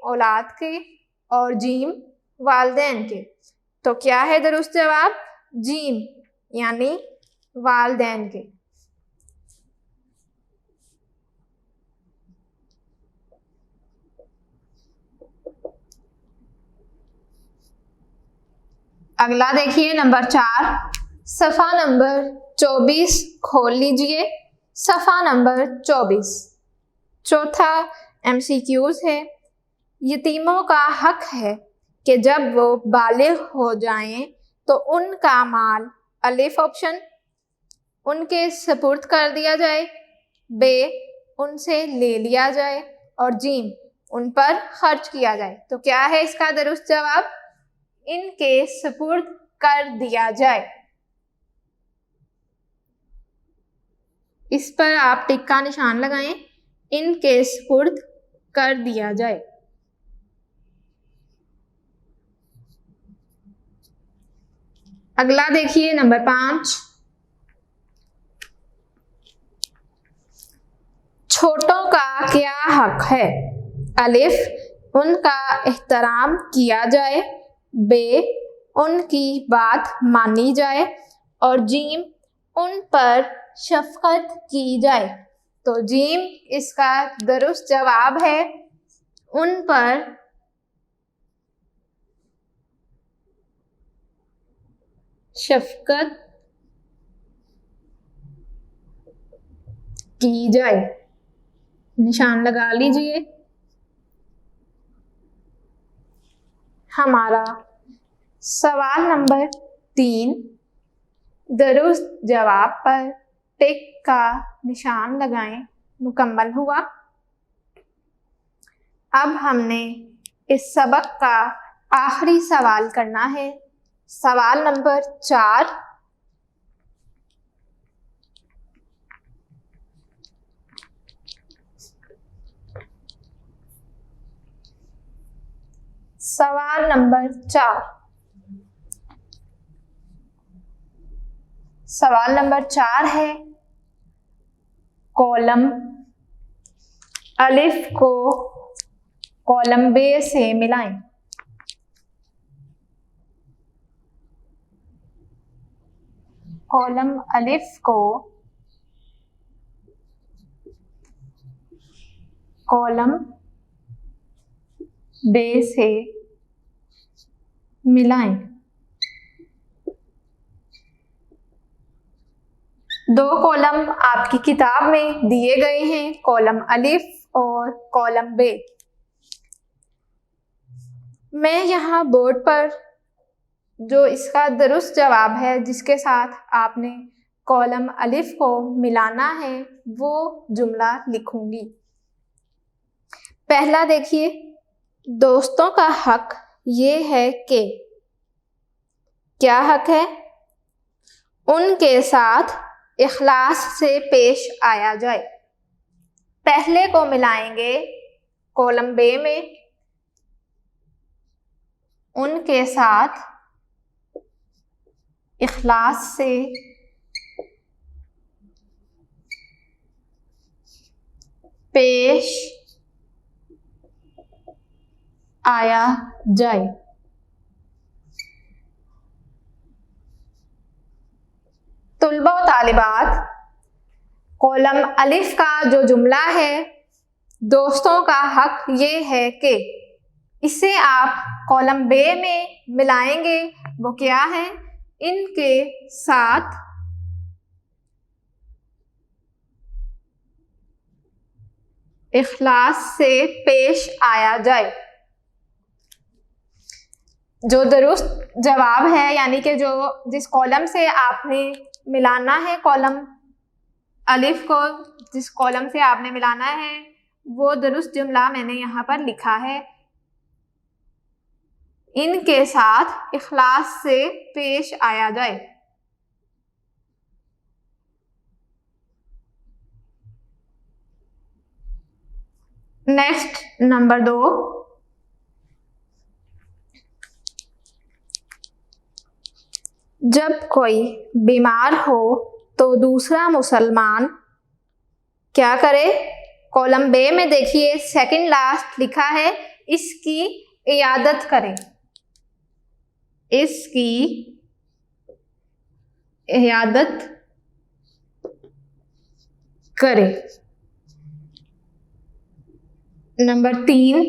اولاد کے، اور جیم والدین کے. تو کیا ہے درست جواب؟ جیم یعنی والدین کے. اگلا دیکھیے نمبر 4، صفحہ نمبر 24 کھول لیجئے. صفحہ نمبر 24 چوتھا MCQs ہے. یتیموں کا حق ہے کہ جب وہ بالغ ہو جائیں تو ان کا مال الف آپشن ان کے سپرد کر دیا جائے، ب ان سے لے لیا جائے، اور جیم ان پر خرچ کیا جائے. تو کیا ہے اس کا درست جواب؟ ان کے سپرد کر دیا جائے. اس پر آپ ٹک کا نشان لگائیں، ان کے سپرد کر دیا جائے. اگلا دیکھیے نمبر 5، چھوٹوں کا کیا حق ہے؟ الف ان کا احترام کیا جائے، ب ان کی بات مانی جائے، اور جیم ان پر شفقت کی جائے. تو جیم اس کا درست جواب ہے، ان پر شفقت کی جائے. نشان لگا لیجئے. ہمارا سوال نمبر 3 درست جواب پر ٹک کا نشان لگائیں مکمل ہوا. اب ہم نے اس سبق کا آخری سوال کرنا ہے. سوال نمبر 4، سوال نمبر 4، سوال نمبر 4 ہے، کالم الف کو کالم ب سے ملائیں. کالم الف کو کالم ب سے ملائیں. دو کالم آپ کی کتاب میں دیے گئے ہیں، کالم الف اور کالم ب. میں یہاں بورڈ پر جو اس کا درست جواب ہے جس کے ساتھ آپ نے کالم الف کو ملانا ہے وہ جملہ لکھوں گی. پہلا دیکھیے، دوستوں کا حق یہ ہے کہ کیا حق ہے؟ ان کے ساتھ اخلاص سے پیش آیا جائے. پہلے کو ملائیں گے کالم ب میں، ان کے ساتھ اخلاص سے پیش آیا جائے. طلباء و طالبات، کالم الف کا جو جملہ ہے دوستوں کا حق یہ ہے کہ اسے آپ کالم بے میں ملائیں گے. وہ کیا ہے؟ ان کے ساتھ اخلاص سے پیش آیا جائے. جو درست جواب ہے یعنی کہ جس کالم سے آپ نے ملانا ہے کالم الف کو، جس کالم سے آپ نے ملانا ہے وہ درست جملہ میں نے یہاں پر لکھا ہے، ان کے ساتھ اخلاص سے پیش آیا جائے. نیکسٹ نمبر 2، جب کوئی بیمار ہو تو دوسرا مسلمان کیا کرے؟ کالم بے میں دیکھیے سیکنڈ لاسٹ لکھا ہے اس کی عیادت کرے. اس کی عیادت کرے. نمبر 3،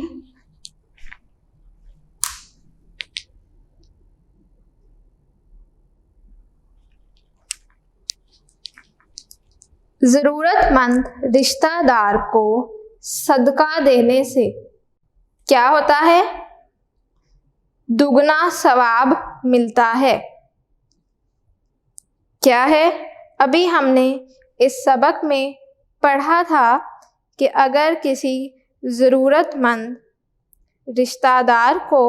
ضرورت مند رشتہ دار کو صدقہ دینے سے کیا ہوتا ہے؟ دگنا ثواب ملتا ہے. کیا ہے؟ ابھی ہم نے اس سبق میں پڑھا تھا کہ اگر کسی ضرورت مند رشتہ دار کو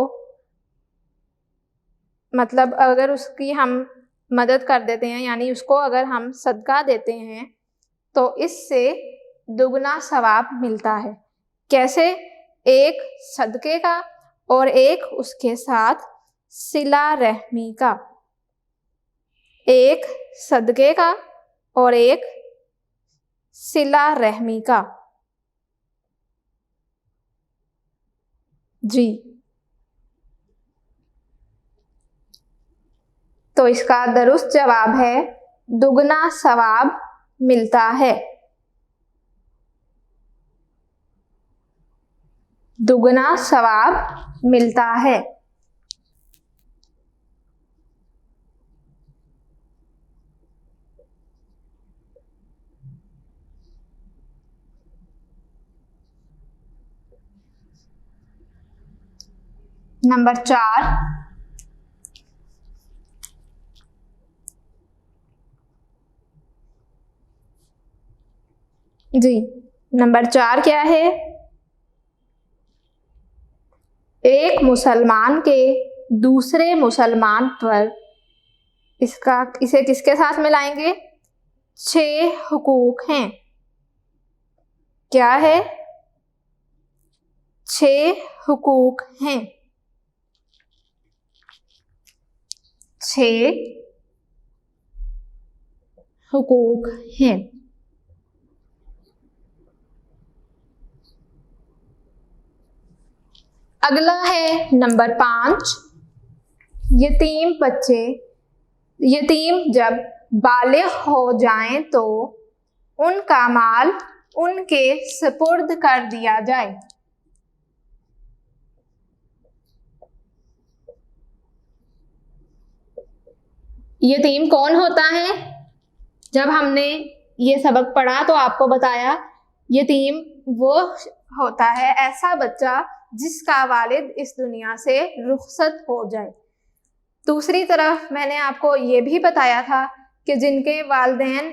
مطلب اگر اس کی ہم مدد کر دیتے ہیں یعنی اس کو اگر ہم صدقہ دیتے ہیں تو اس سے دگنا ثواب ملتا ہے. کیسے؟ ایک صدقے کا اور ایک اس کے ساتھ صلہ رحمی کا. ایک صدقے کا اور ایک صلہ رحمی کا. جی تو اس کا درست جواب ہے دگنا ثواب ملتا ہے. دگنا ثواب ملتا ہے. نمبر 4، جی نمبر 4 کیا ہے؟ ایک مسلمان کے دوسرے مسلمان پر اسے کس کے ساتھ ملائیں گے؟ 6 حقوق ہیں. کیا ہے؟ 6 حقوق ہیں. 6 حقوق ہیں. اگلا ہے نمبر 5، یتیم بچے. یتیم جب بالغ ہو جائیں تو ان کا مال ان کے سپرد کر دیا جائے. یتیم کون ہوتا ہے؟ جب ہم نے یہ سبق پڑھا تو آپ کو بتایا یتیم وہ ہوتا ہے ایسا بچہ جس کا والد اس دنیا سے رخصت ہو جائے. دوسری طرف میں نے آپ کو یہ بھی بتایا تھا کہ جن کے والدین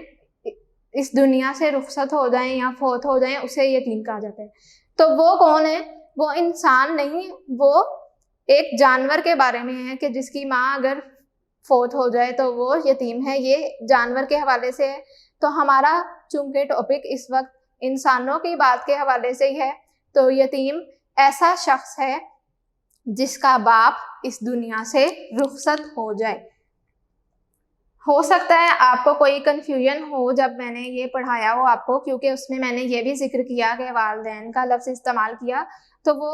اس دنیا سے رخصت ہو جائیں یا فوت ہو جائیں اسے یتیم کہا جاتا ہے. تو وہ کون ہے؟ وہ انسان نہیں، وہ ایک جانور کے بارے میں ہے کہ جس کی ماں اگر فوت ہو جائے تو وہ یتیم ہے. یہ جانور کے حوالے سے ہے. تو ہمارا چونکہ ٹاپک اس وقت انسانوں کی بات کے حوالے سے ہی ہے تو یتیم ایسا شخص ہے جس کا باپ اس دنیا سے رخصت ہو جائے. ہو سکتا ہے آپ کو کوئی کنفیوژن ہو جب میں نے یہ پڑھایا ہو آپ کو، کیونکہ اس میں نے یہ بھی ذکر کیا کہ والدین کا لفظ استعمال کیا، تو وہ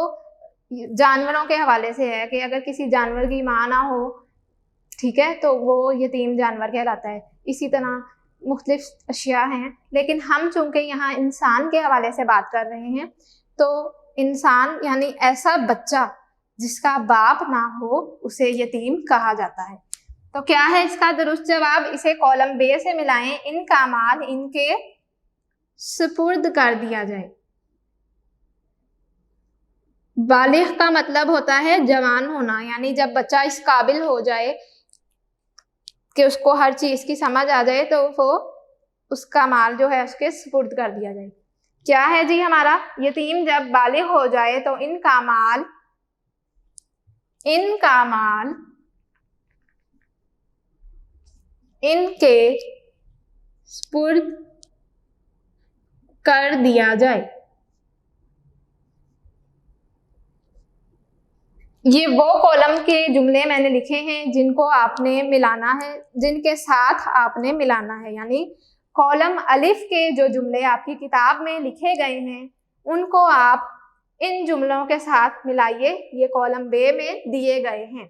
جانوروں کے حوالے سے ہے کہ اگر کسی جانور کی ماں نہ ہو، ٹھیک ہے، تو وہ یتیم جانور کہلاتا ہے. اسی طرح مختلف اشیاء ہیں، لیکن ہم چونکہ یہاں انسان کے حوالے سے بات کر رہے ہیں، تو انسان یعنی ایسا بچہ جس کا باپ نہ ہو اسے یتیم کہا جاتا ہے. تو کیا ہے اس کا درست جواب؟ اسے کالم بے سے ملائیں. ان کا مال ان کے سپرد کر دیا جائے. بالغ کا مطلب ہوتا ہے جوان ہونا، یعنی جب بچہ اس قابل ہو جائے کہ اس کو ہر چیز کی سمجھ آ جائے تو وہ اس کا مال جو ہے اس کے سپرد کر دیا جائے. کیا ہے جی ہمارا یتیم جب بالغ ہو جائے تو ان کا مال ان کے سپرد کر دیا جائے. یہ وہ کالم کے جملے میں نے لکھے ہیں جن کو آپ نے ملانا ہے، جن کے ساتھ آپ نے ملانا ہے. یعنی کالم الف کے جو جملے آپ کی کتاب میں لکھے گئے ہیں ان کو آپ ان جملوں کے ساتھ ملائیے. یہ کالم بے میں دیے گئے ہیں.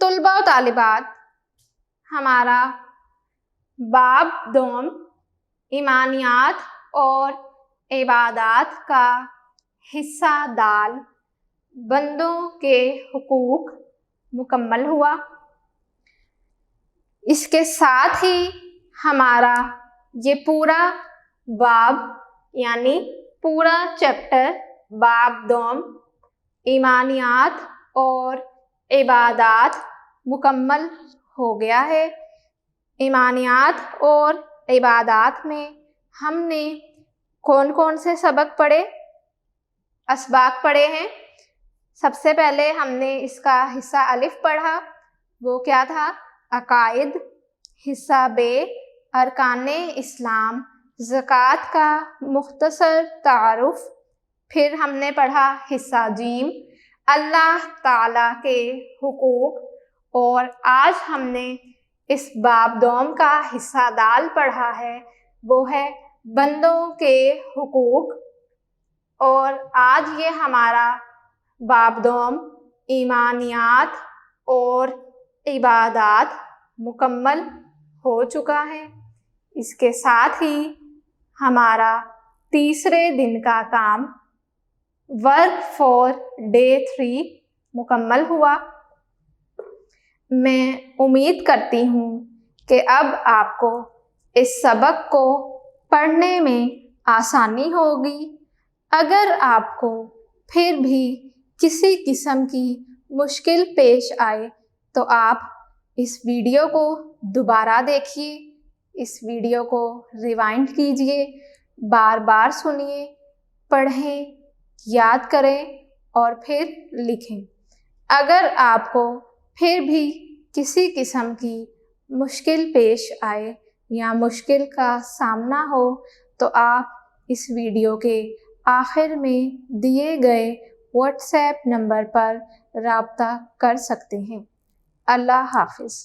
طلباء و طالبات، ہمارا باب دوم ایمانیات اور عبادات کا حصہ دال بندوں کے حقوق مکمل ہوا. اس کے ساتھ ہی ہمارا یہ پورا باب یعنی پورا چیپٹر باب دوم ایمانیات اور عبادات مکمل ہو گیا ہے. ایمانیات اور عبادات میں ہم نے کون کون سے سبق پڑھے، اسباق پڑھے ہیں؟ سب سے پہلے ہم نے اس کا حصہ الف پڑھا، وہ کیا تھا؟ عقائد. حصہ بے ارکان اسلام، زکوٰۃ کا مختصر تعارف. پھر ہم نے پڑھا حصہ جیم، اللہ تعالیٰ کے حقوق. اور آج ہم نے اس باب دوم کا حصہ دال پڑھا ہے، وہ ہے بندوں کے حقوق. اور آج یہ ہمارا باب دوم ایمانیات اور عبادات مکمل ہو چکا ہے. اس کے ساتھ ہی ہمارا تیسرے دن کا کام ورک فار ڈے 3 مکمل ہوا. میں امید کرتی ہوں کہ اب آپ کو اس سبق کو پڑھنے میں آسانی ہوگی. اگر آپ کو پھر بھی کسی قسم کی مشکل پیش آئے تو آپ اس ویڈیو کو دوبارہ دیکھیے، اس ویڈیو کو ریوائنڈ کیجیے، بار بار سنیے، پڑھیں، یاد کریں اور پھر لکھیں. اگر آپ کو پھر بھی کسی قسم کی مشکل پیش آئے یا مشکل کا سامنا ہو تو آپ اس ویڈیو کے آخر میں دیے گئے واٹس ایپ نمبر پر رابطہ کر سکتے ہیں. اللہ حافظ.